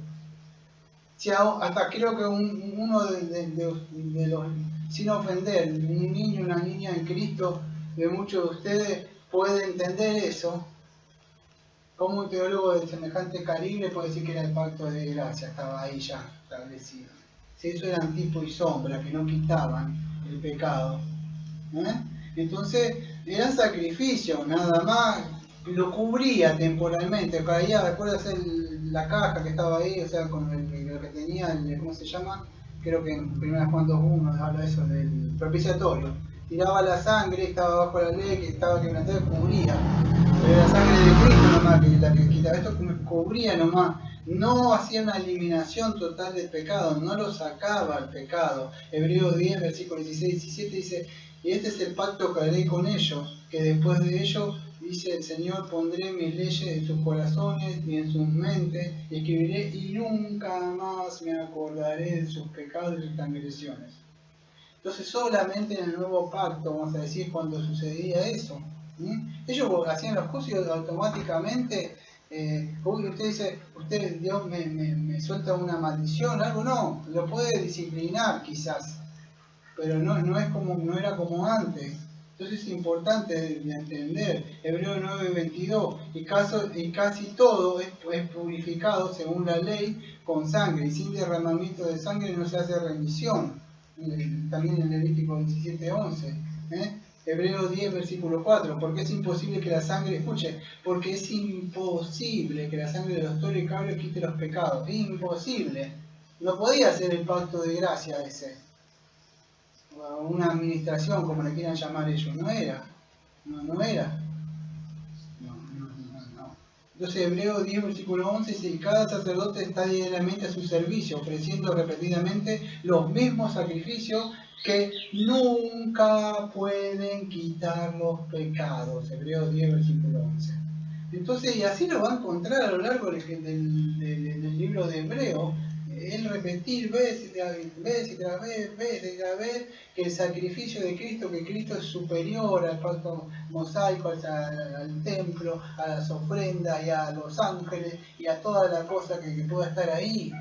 Si hasta creo que uno de los, sin ofender, un niño, una niña en Cristo, de muchos de ustedes puede entender eso. ¿Cómo un teólogo de semejante calibre puede decir que era el pacto de gracia? Estaba ahí ya establecido. Si eso eran tipo y sombra, que no quitaban el pecado. Entonces eran sacrificios, nada más, lo cubría temporalmente, caía, ¿recuerdas la caja que estaba ahí? O sea, con lo que tenía, ¿cómo se llama? Creo que en 1 Juan 2:1 habla eso del propiciatorio. Tiraba la sangre, estaba bajo la ley, que estaba quebrantada, cubría. Pero la sangre de Cristo nomás, que la que quitaba esto, cubría nomás. No hacía una eliminación total del pecado, no lo sacaba el pecado. Hebreos 10, versículos 16 y 17 dice: y este es el pacto que haré con ellos, que después de ellos dice el Señor, pondré mis leyes en sus corazones y en sus mentes, y escribiré y nunca más me acordaré de sus pecados y sus transgresiones. Entonces solamente en el nuevo pacto, vamos a decir, cuando sucedía eso, ellos hacían las cosas y automáticamente, usted dice, Dios me suelta una maldición, algo, no, lo puede disciplinar quizás, pero no era como antes. Entonces es importante de entender, Hebreo 9:22, y casi todo es purificado según la ley con sangre, y sin derramamiento de sangre no se hace remisión. También en Levítico 17:11. Hebreo 10, versículo 4, porque es imposible que la sangre, escuche, porque es imposible que la sangre de los toros y cabros quite los pecados, es imposible. No podía hacer el pacto de gracia ese, una administración, como le quieran llamar ellos, no era. Entonces Hebreo 10, versículo 11 dice, y cada sacerdote está diariamente a su servicio, ofreciendo repetidamente los mismos sacrificios que nunca pueden quitar los pecados. Hebreo 10, versículo 11. Entonces, y así lo va a encontrar a lo largo del libro de Hebreo, el repetir veces y tras vez, que el sacrificio de Cristo, que Cristo es superior al pacto mosaico, al templo, a las ofrendas y a los ángeles y a toda la cosa que pueda estar ahí.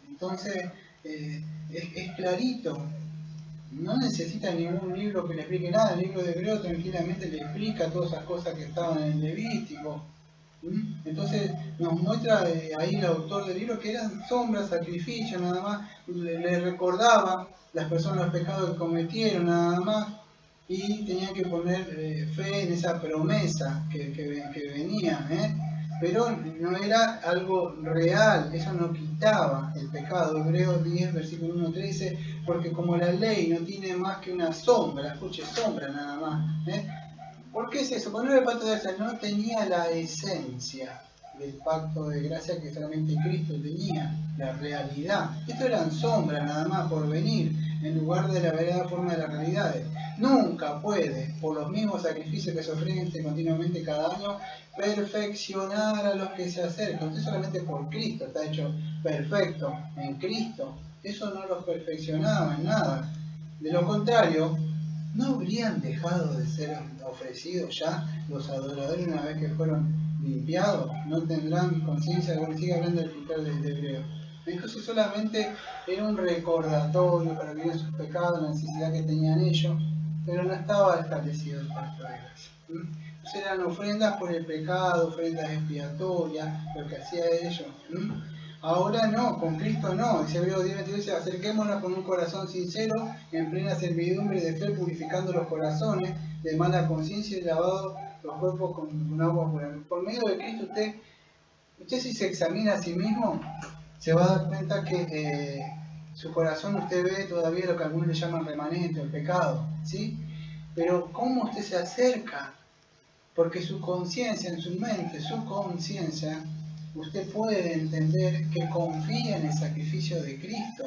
Entonces, es clarito. No necesita ningún libro que le explique nada. El libro de Hebreo tranquilamente le explica todas esas cosas que estaban en el Levítico. Entonces nos muestra ahí el autor del libro que eran sombras, sacrificios, nada más. Le recordaba las personas los pecados que cometieron, nada más. Y tenían que poner fe en esa promesa que venía. Pero no era algo real, eso no quitaba el pecado. Hebreos 10, versículo 1, 13, porque como la ley no tiene más que una sombra, escuche, sombra nada más. ¿Por qué es eso? Porque el pacto de gracia no tenía la esencia del pacto de gracia que solamente Cristo tenía, la realidad. Esto eran sombras nada más por venir, en lugar de la verdadera forma de las realidades. Nunca puede, por los mismos sacrificios que se ofrecen continuamente cada año, perfeccionar a los que se acercan. Usted solamente por Cristo está hecho perfecto en Cristo. Eso no los perfeccionaba en nada. De lo contrario, ¿no habrían dejado de ser ofrecidos ya los adoradores una vez que fueron limpiados? ¿No tendrán conciencia? Bueno, sigue hablando del final de Hebreo. Entonces solamente era un recordatorio para vivir sus pecados, la necesidad que tenían ellos, pero no estaba establecido el pacto de gracia. Entonces eran ofrendas por el pecado, ofrendas expiatorias, lo que hacía ellos. Ahora no, con Cristo no. Dice Hebreo 10:22, dice, acerquémonos con un corazón sincero, en plena servidumbre de fe, purificando los corazones de mala conciencia y lavado los cuerpos con agua pura. Por medio de Cristo usted si se examina a sí mismo, se va a dar cuenta que su corazón usted ve todavía lo que algunos le llaman remanente, el pecado, ¿sí? Pero ¿cómo usted se acerca? Porque su conciencia, en su mente, su conciencia, usted puede entender que confía en el sacrificio de Cristo.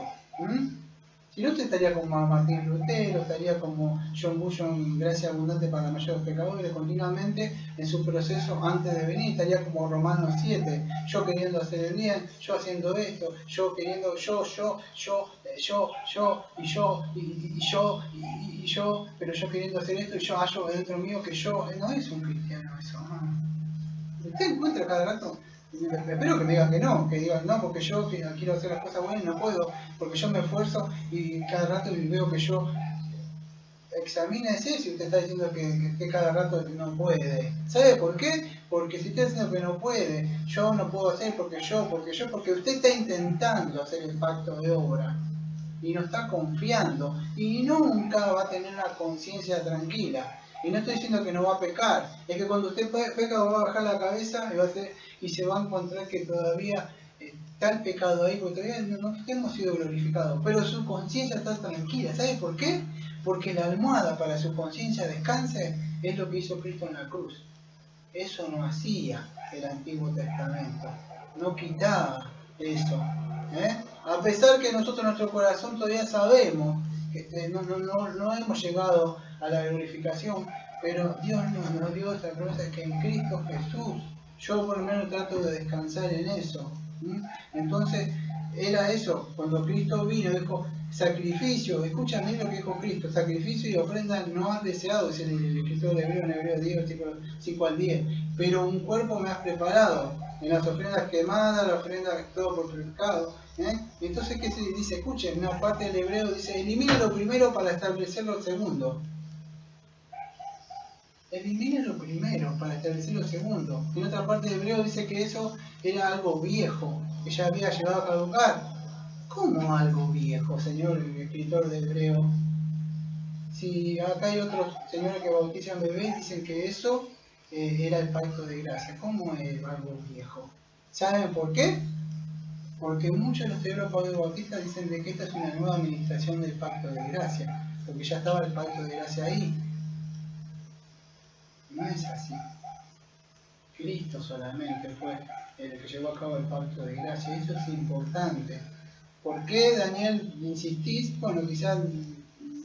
Si no, usted estaría como Martín Lutero, estaría como John Bunyan, gracia abundante para la mayoría de los pecadores, continuamente en su proceso antes de venir. Estaría como Romanos 7, yo queriendo hacer el bien, yo haciendo esto, yo queriendo, yo, pero yo queriendo hacer esto y yo hallo dentro mío que yo, no es un cristiano eso. Usted encuentra cada rato. Espero que me digan que digan no, porque yo quiero hacer las cosas buenas y no puedo, porque yo me esfuerzo y cada rato veo que yo. Examínese si usted está diciendo que cada rato no puede. ¿Sabe por qué? Porque si usted está diciendo que no puede, yo no puedo hacer porque usted está intentando hacer el pacto de obra y no está confiando y nunca va a tener una conciencia tranquila. Y no estoy diciendo que no va a pecar, es que cuando usted peca va a bajar la cabeza y se va a encontrar que todavía está el pecado ahí, porque todavía no hemos sido glorificados, pero su conciencia está tranquila. ¿Sabe por qué? Porque la almohada para su conciencia descanse es lo que hizo Cristo en la cruz. Eso no hacía el Antiguo Testamento, no quitaba eso. A pesar que nosotros en nuestro corazón todavía sabemos que no hemos llegado a la glorificación, Pero Dios nos dio esta promesa que en Cristo Jesús, yo por lo menos trato de descansar en eso. ¿Mm? Entonces, era eso, cuando Cristo vino, dijo, sacrificio, escuchan bien lo que dijo Cristo, sacrificio y ofrenda no han deseado, dice el escritor de Hebreo en Hebreo 10, versículo 5 al 10, pero un cuerpo me has preparado, en las ofrendas quemadas, la ofrenda todo por pecado. Entonces, ¿qué se dice? Escuchen, una parte del Hebreo dice, elimina lo primero para establecer lo segundo. Elimina lo primero para establecer lo segundo. En otra parte de Hebreo dice que eso era algo viejo, que ya había llegado a caducar. ¿Cómo algo viejo, señor escritor de Hebreo? Si acá hay otros señores que bautizan bebés, dicen que eso era el pacto de gracia. ¿Cómo es algo viejo? ¿Saben por qué? Porque muchos de los teólogos bautistas dicen de que esta es una nueva administración del pacto de gracia, porque ya estaba el pacto de gracia ahí. No es así. Cristo solamente fue el que llevó a cabo el pacto de gracia. Eso es importante. ¿Por qué, Daniel, insistís? Bueno, quizás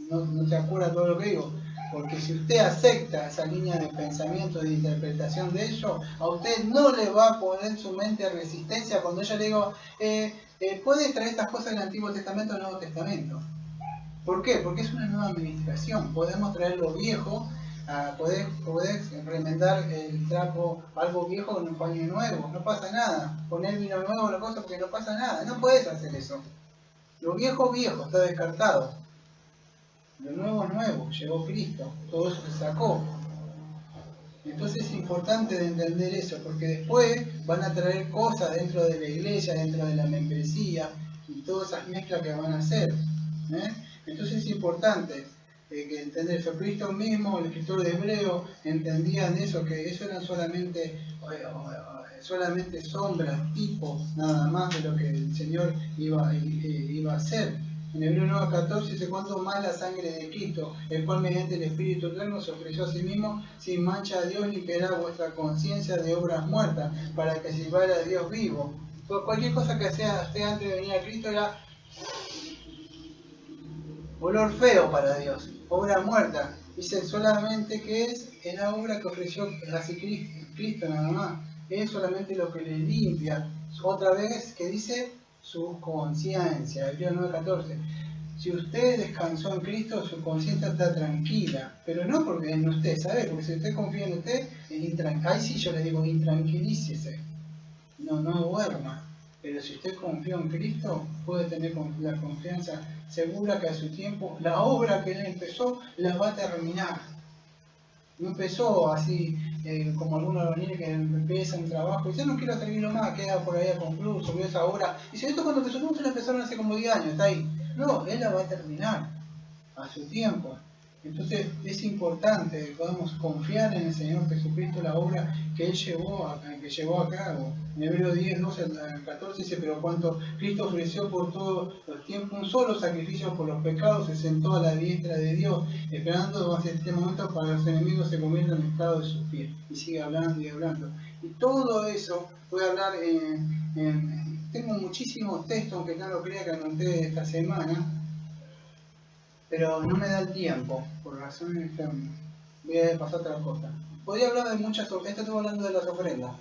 no te acuerdas todo lo que digo. Porque si usted acepta esa línea de pensamiento, de interpretación de ello, a usted no le va a poner en su mente resistencia cuando yo le digo, ¿puede traer estas cosas del Antiguo Testamento al Nuevo Testamento? ¿Por qué? Porque es una nueva administración. Podemos traer lo viejo, podés remendar el trapo, algo viejo con un paño nuevo, no pasa nada. Poner vino nuevo, la cosa, porque no pasa nada. No puedes hacer eso. Lo viejo, viejo, está descartado. Lo nuevo es nuevo, llegó Cristo, todo eso se sacó. Entonces es importante de entender eso, porque después van a traer cosas dentro de la iglesia, dentro de la membresía, y todas esas mezclas que van a hacer. Entonces es importante que entender eso. Cristo mismo, el escritor de Hebreo, entendían eso, que eso eran solamente sombras, tipos, nada más de lo que el Señor iba a hacer. En Hebreo 9:14 dice, cuánto más la sangre de Cristo, el cual mediante el Espíritu Eterno se ofreció a sí mismo, sin mancha a Dios, limpiará vuestra conciencia de obras muertas, para que sirváis a Dios vivo. Cualquier cosa que sea antes de venir a Cristo era olor feo para Dios, obra muerta. Dice solamente que es la obra que ofreció así Cristo nada más. Es solamente lo que le limpia. Otra vez que dice su conciencia, Hebreos 9:14. Si usted descansó en Cristo, su conciencia está tranquila, pero no porque en usted, ¿sabe? Porque si usted confía en usted, ahí sí yo le digo, intranquilícese, no duerma. Pero si usted confió en Cristo, puede tener la confianza segura que a su tiempo, la obra que él empezó, la va a terminar. No empezó así, como algunos albañiles que empiezan un trabajo y dicen, no quiero terminarlo más, queda por ahí a concluir, subió esa obra. Y si esto cuando empezó, no, la empezaron hace como 10 años, está ahí. No, él la va a terminar a su tiempo. Entonces es importante que podamos confiar en el Señor Jesucristo, la obra que Él llevó a cabo. En Hebreo 10, 12 al 14 dice, pero cuanto Cristo ofreció por todos los tiempos un solo sacrificio por los pecados, se sentó a la diestra de Dios, esperando hacia este momento para que los enemigos se conviertan en estado de sus pies. Y sigue hablando y hablando. Y todo eso, voy a hablar tengo muchísimos textos, aunque no lo crea, que anoté esta semana, pero no me da el tiempo, por razones que voy a pasar a otra cosa. Podría hablar de muchas ofrendas, estoy hablando de las ofrendas.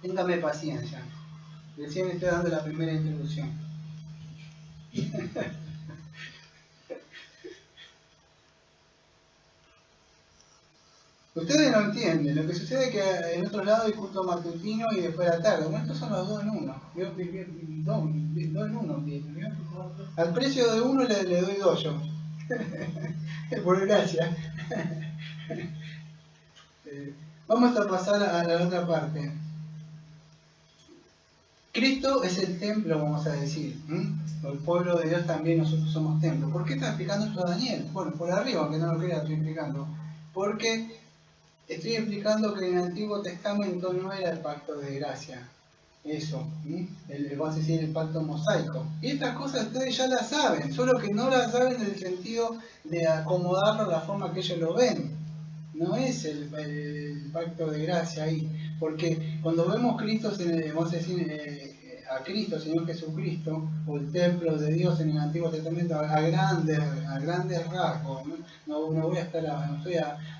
Téngame paciencia, recién estoy dando la primera introducción. Ustedes no entienden, lo que sucede es que en otro lado hay culto matutino y después la tarde. Bueno, estos son los dos en uno. Dos en uno. Al precio de uno le doy dos yo. Por gracia. Vamos a pasar a la otra parte. Cristo es el templo, vamos a decir. El pueblo de Dios también, nosotros somos templo. ¿Por qué está explicando esto a Daniel? Bueno, por arriba, aunque no lo crea, estoy explicando. Porque estoy explicando que en el Antiguo Testamento no era el pacto de gracia. Eso, vamos a decir el pacto mosaico. Y estas cosas ustedes ya las saben, solo que no las saben en el sentido de acomodarlo a la forma que ellos lo ven. No es el pacto de gracia ahí. Porque cuando vemos Cristo, vamos a decir, a Cristo, Señor Jesucristo, o el templo de Dios en el Antiguo Testamento a grandes rasgos. No voy a estar no estoy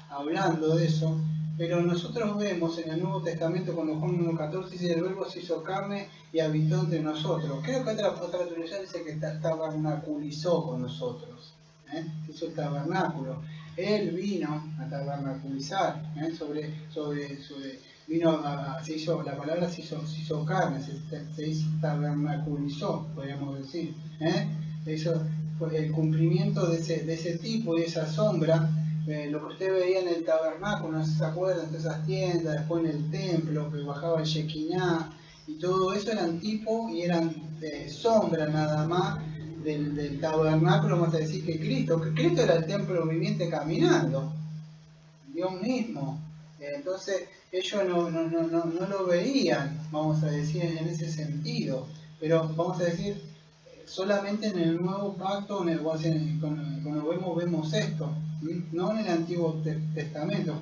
hablando de eso, pero nosotros vemos en el Nuevo Testamento, cuando Juan 1.14 dice, el Verbo se hizo carne y habitó entre nosotros. Creo que otra traducción dice que tabernaculizó con nosotros. Hizo el tabernáculo. Él vino a tabernaculizar, vino la palabra se hizo carne, se tabernaculizó, podríamos decir. Eso fue el cumplimiento de ese tipo y esa sombra. Lo que usted veía en el tabernáculo, no sé si se acuerdan de esas tiendas, después en el templo, que bajaba el Shekinah, y todo eso eran tipo y eran sombra nada más del tabernáculo. Vamos a decir que Cristo era el templo viviente caminando, Dios mismo. Entonces ellos no lo veían, vamos a decir, en ese sentido, pero vamos a decir, solamente en el nuevo pacto, cuando vemos esto, no en el Antiguo Testamento.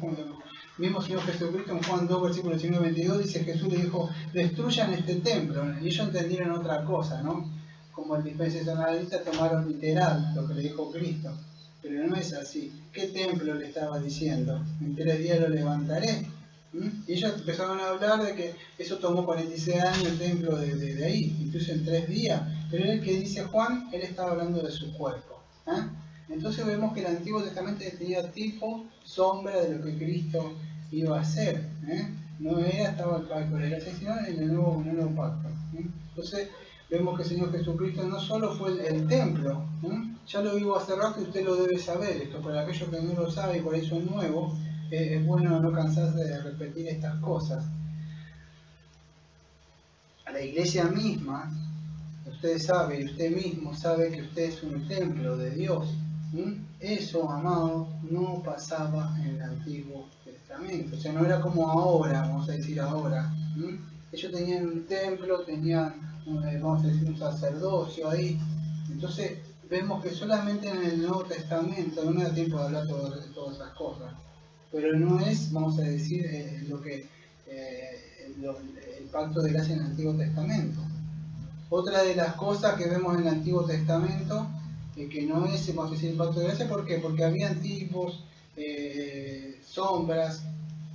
Mismo Señor Jesucristo en Juan 2, versículo 19 22, dice: Jesús le dijo, destruyan este templo, y ellos entendieron otra cosa, ¿no? Como el dispensacionalista tomaron literal lo que le dijo Cristo, pero no es así. ¿Qué templo le estaba diciendo? En 3 días lo levantaré. Y ellos empezaron a hablar de que eso tomó 46 años el templo de ahí, incluso en 3 días. Pero el que dice Juan, él estaba hablando de su cuerpo. Entonces vemos que el Antiguo Testamento tenía tipo, sombra de lo que Cristo iba a hacer. No estaba el pacto de gracia, sino en el nuevo pacto. Entonces vemos que el Señor Jesucristo no solo fue el templo, ya lo digo hace rato y usted lo debe saber, esto para aquellos que no lo saben y por eso es nuevo. Es bueno no cansarse de repetir estas cosas. A la iglesia misma, usted sabe y usted mismo sabe que usted es un templo de Dios. Eso, amado, no pasaba en el Antiguo Testamento. O sea, no era como ahora, vamos a decir ahora. Ellos tenían un templo, tenían, vamos a decir, un sacerdocio ahí. Entonces, vemos que solamente en el Nuevo Testamento, no me da tiempo de hablar de todas esas cosas, pero no es, vamos a decir, el pacto de gracia en el Antiguo Testamento. Otra de las cosas que vemos en el Antiguo Testamento, que no es, vamos a decir, el pacto de gracia, ¿por qué? Porque habían tipos, sombras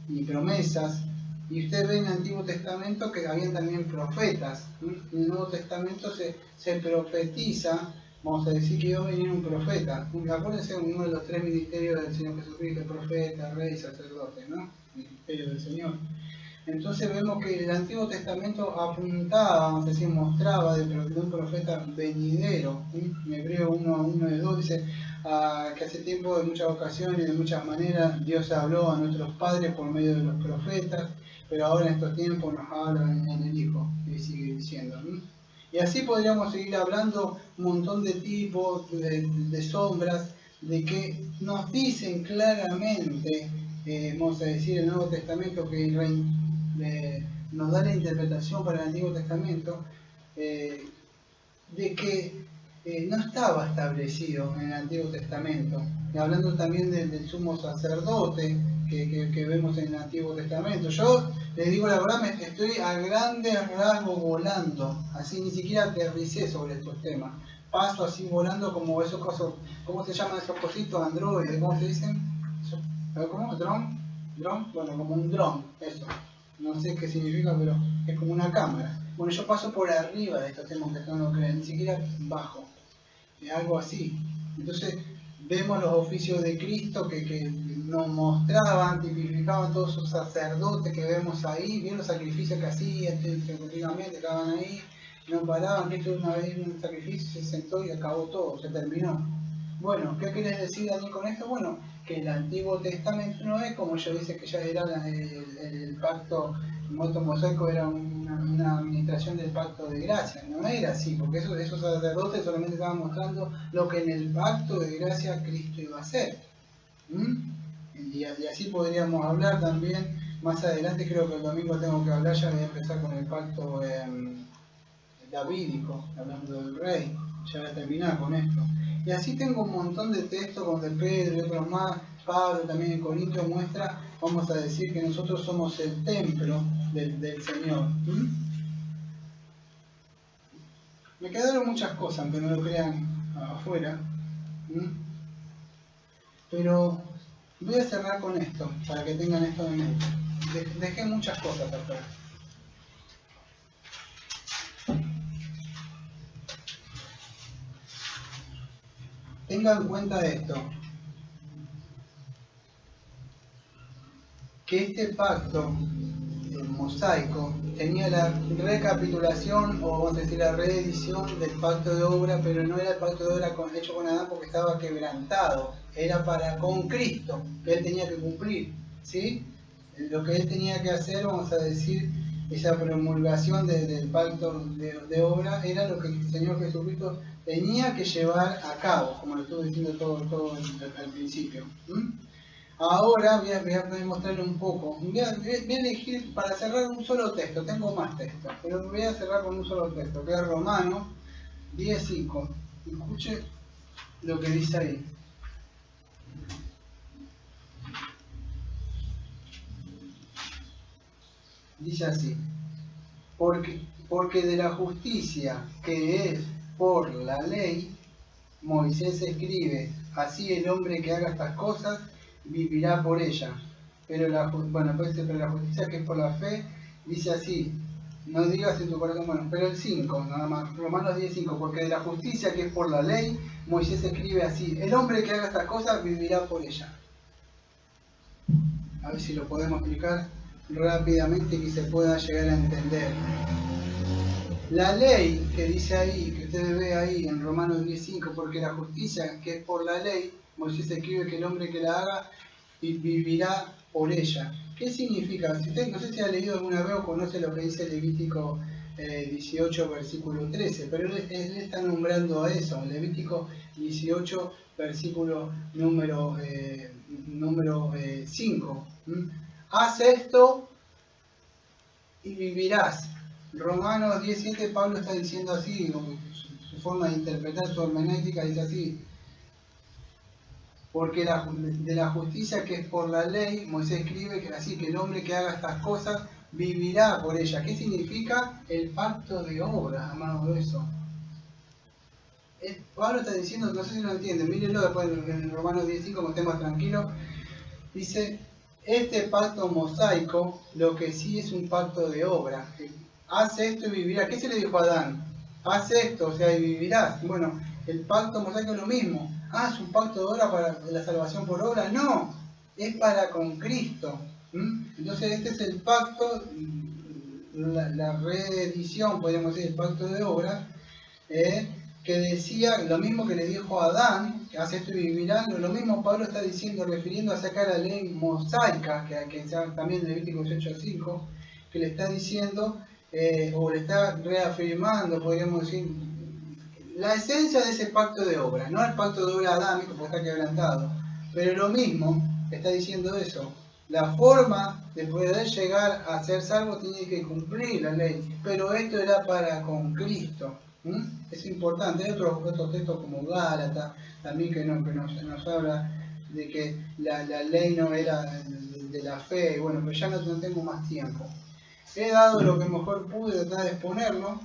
y promesas, y usted ve en el Antiguo Testamento que habían también profetas. En el Nuevo Testamento se profetiza, vamos a decir, que iba a venir un profeta. Acuérdense, uno de los 3 ministerios del Señor Jesucristo: profeta, rey, sacerdote, ¿no? Ministerio del Señor. Entonces vemos que el Antiguo Testamento apuntaba, vamos a decir, mostraba de un profeta venidero. En Hebreo 1:2 dice que hace tiempo, de muchas ocasiones y de muchas maneras, Dios habló a nuestros padres por medio de los profetas, pero ahora en estos tiempos nos habla en el Hijo, y sigue diciendo. Y así podríamos seguir hablando un montón de tipos, de sombras, de que nos dicen claramente, vamos a decir, el Nuevo Testamento, que nos da la interpretación para el Antiguo Testamento, de que no estaba establecido en el Antiguo Testamento. Y hablando también del sumo sacerdote que vemos en el Antiguo Testamento. Yo les digo la verdad, estoy a grandes rasgos volando, así ni siquiera aterricé sobre estos temas. Paso así volando como esos cosas, ¿cómo se llaman esos cositos? Androides, ¿cómo se dicen? ¿Cómo? ¿Dron? ¿Dron? Bueno, como un dron, eso. No sé qué significa, pero es como una cámara. Bueno, yo paso por arriba de estos temas que no lo creen, ni siquiera bajo. Algo así. Entonces, vemos los oficios de Cristo que nos mostraban, tipificaban todos esos sacerdotes que vemos ahí, bien los sacrificios que hacían, continuamente estaban ahí, no paraban. Cristo una vez en un sacrificio se sentó y acabó todo, se terminó. Bueno, ¿qué quieres decir, Daniel, con esto? Bueno, que el Antiguo Testamento no es como yo dice que ya era el pacto, el voto mosaico era una administración del pacto de gracia. No era así, porque esos sacerdotes solamente estaban mostrando lo que en el pacto de gracia Cristo iba a hacer. Y así podríamos hablar también más adelante. Creo que el domingo tengo que hablar, ya voy a empezar con el pacto davídico, hablando del rey. Ya voy a terminar con esto. Y así tengo un montón de textos donde Pedro y otros más, Pablo también en Corintios muestra, vamos a decir, que nosotros somos el templo del Señor. Me quedaron muchas cosas, aunque no lo crean afuera. Pero voy a cerrar con esto, para que tengan esto en mente. Dejé muchas cosas afuera. Tengan en cuenta esto, que este pacto mosaico tenía la recapitulación, o vamos a decir la reedición del pacto de obra, pero no era el pacto de obra hecho con Adán porque estaba quebrantado, era para con Cristo, que él tenía que cumplir, ¿sí? Lo que él tenía que hacer, vamos a decir, esa promulgación del pacto de obra, era lo que el Señor Jesucristo tenía que llevar a cabo, como lo estuve diciendo todo al principio. Ahora voy a mostrarle un poco. Voy a elegir para cerrar un solo texto. Tengo más textos, pero voy a cerrar con un solo texto, que es Romanos 10:5. Escuche lo que dice ahí. Dice así: porque de la justicia que es por la ley, Moisés escribe, así el hombre que haga estas cosas vivirá por ella. Pero la justicia que es por la fe, dice así, no digas en tu corazón, pero el 5, nada más, Romanos 10:5, porque de la justicia que es por la ley, Moisés escribe así, el hombre que haga estas cosas vivirá por ella. A ver si lo podemos explicar rápidamente y que se pueda llegar a entender. La ley que dice ahí, que usted ve ahí en Romanos 10:5, porque la justicia que es por la ley, Moisés escribe que el hombre que la haga vivirá por ella. ¿Qué significa? Si usted no sé si ha leído alguna vez o conoce lo que dice Levítico 18, versículo 13, pero él está nombrando a eso, Levítico 18, versículo número 5. Haz esto y vivirás. Romanos 17, Pablo está diciendo así, su forma de interpretar su hermenéutica dice así: porque de la justicia que es por la ley, Moisés escribe que así que el hombre que haga estas cosas vivirá por ella. ¿Qué significa el pacto de obra, amado eso? Pablo está diciendo, no sé si lo entienden, mírenlo después en Romanos 15, como esté más tranquilo, dice, este pacto mosaico, lo que sí es un pacto de obra. Haz esto y vivirás. ¿Qué se le dijo a Adán? Haz esto, o sea, y vivirás. Bueno, el pacto mosaico es lo mismo. ¿Es un pacto de obra para la salvación por obra? No, es para con Cristo. Entonces este es el pacto, la reedición, podríamos decir, el pacto de obra, que decía lo mismo que le dijo a Adán, que hace esto y vivirás. Lo mismo Pablo está diciendo, refiriendo a sacar la ley mosaica, que también en Levítico 18:5, que le está diciendo, o le está reafirmando, podríamos decir, la esencia de ese pacto de obra, no el pacto de obra adámico porque está quebrantado, pero lo mismo está diciendo eso. La forma de poder llegar a ser salvo tiene que cumplir la ley, pero esto era para con Cristo. Es importante. Hay otros textos como Gálatas también que nos habla de que la ley no era de la fe. Bueno, pero ya no tengo más tiempo. He dado lo que mejor pude tratar de exponerlo.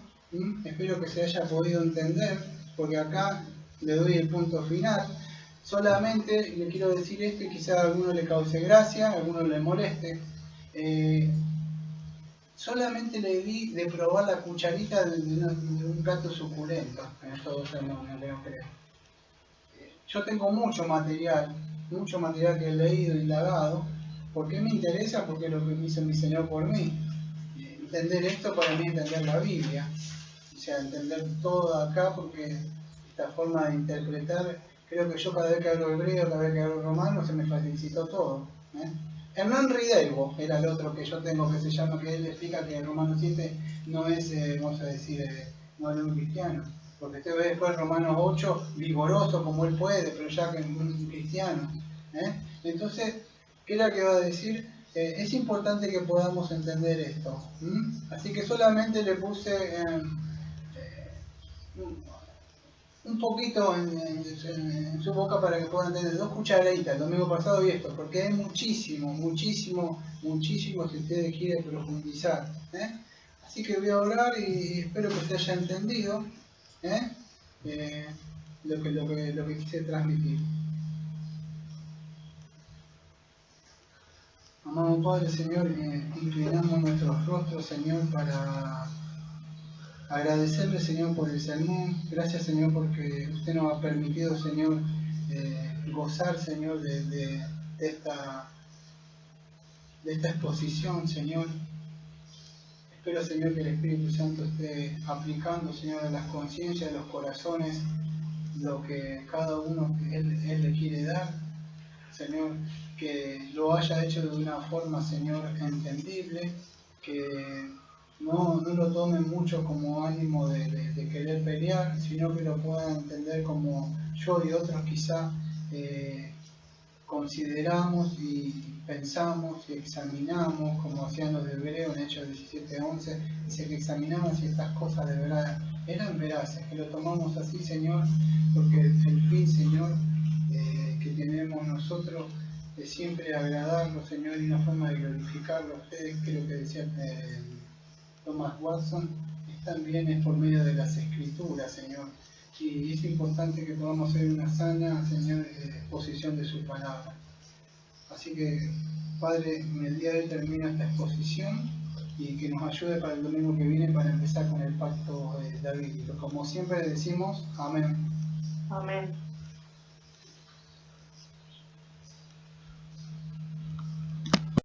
Espero que se haya podido entender, porque acá le doy el punto final. Solamente le quiero decir esto y quizá a alguno le cause gracia, a alguno le moleste. Solamente le di de probar la cucharita de un plato suculento en estos 2 semanas, creo. Yo tengo mucho material que he leído y indagado. ¿Por qué me interesa? Porque es lo que hizo mi Señor por mí. Entender esto para mí es entender la Biblia. O sea, entender todo acá, porque esta forma de interpretar, creo que yo cada vez que hablo hebreo, cada vez que hablo romano, se me facilitó todo. Hernán Ridalgo era el otro que yo tengo, que se llama, que él explica que el Romanos 7 no es, vamos a decir, no es de un cristiano. Porque usted ve después Romanos 8, vigoroso como él puede, pero ya que es un cristiano. Entonces, ¿qué era que va a decir? Es importante que podamos entender esto. Así que solamente le puse un poquito en su boca para que puedan tener 2 cucharaditas el domingo pasado y esto, porque hay muchísimo si ustedes quieren profundizar. Así que voy a orar y espero que se haya entendido. ¿eh? Eh, lo que quise transmitir. Amado Padre, Señor, inclinamos nuestros rostros, Señor, para agradecerle, Señor, por el sermón. Gracias, Señor, porque usted nos ha permitido, Señor, gozar, Señor, de esta exposición, Señor. Espero, Señor, que el Espíritu Santo esté aplicando, Señor, a las conciencias, a los corazones, lo que cada uno que Él le quiere dar. Señor, que lo haya hecho de una forma, Señor, entendible, que no lo tomen mucho como ánimo de querer pelear, sino que lo puedan entender como yo y otros quizá consideramos y pensamos y examinamos, como hacían los de Hebreo en Hechos 17:11, dice que examinaban si estas cosas de verdad eran veraces, que lo tomamos así, Señor, porque el fin, Señor, que tenemos nosotros es siempre agradarlo, Señor, y una forma de glorificarlo a ustedes, creo que decía Thomas Watson, también es por medio de las Escrituras, Señor. Y es importante que podamos hacer una sana, Señor, exposición de su palabra. Así que, Padre, en el día de hoy termina esta exposición y que nos ayude para el domingo que viene para empezar con el pacto davídico. Como siempre decimos, amén. Amén.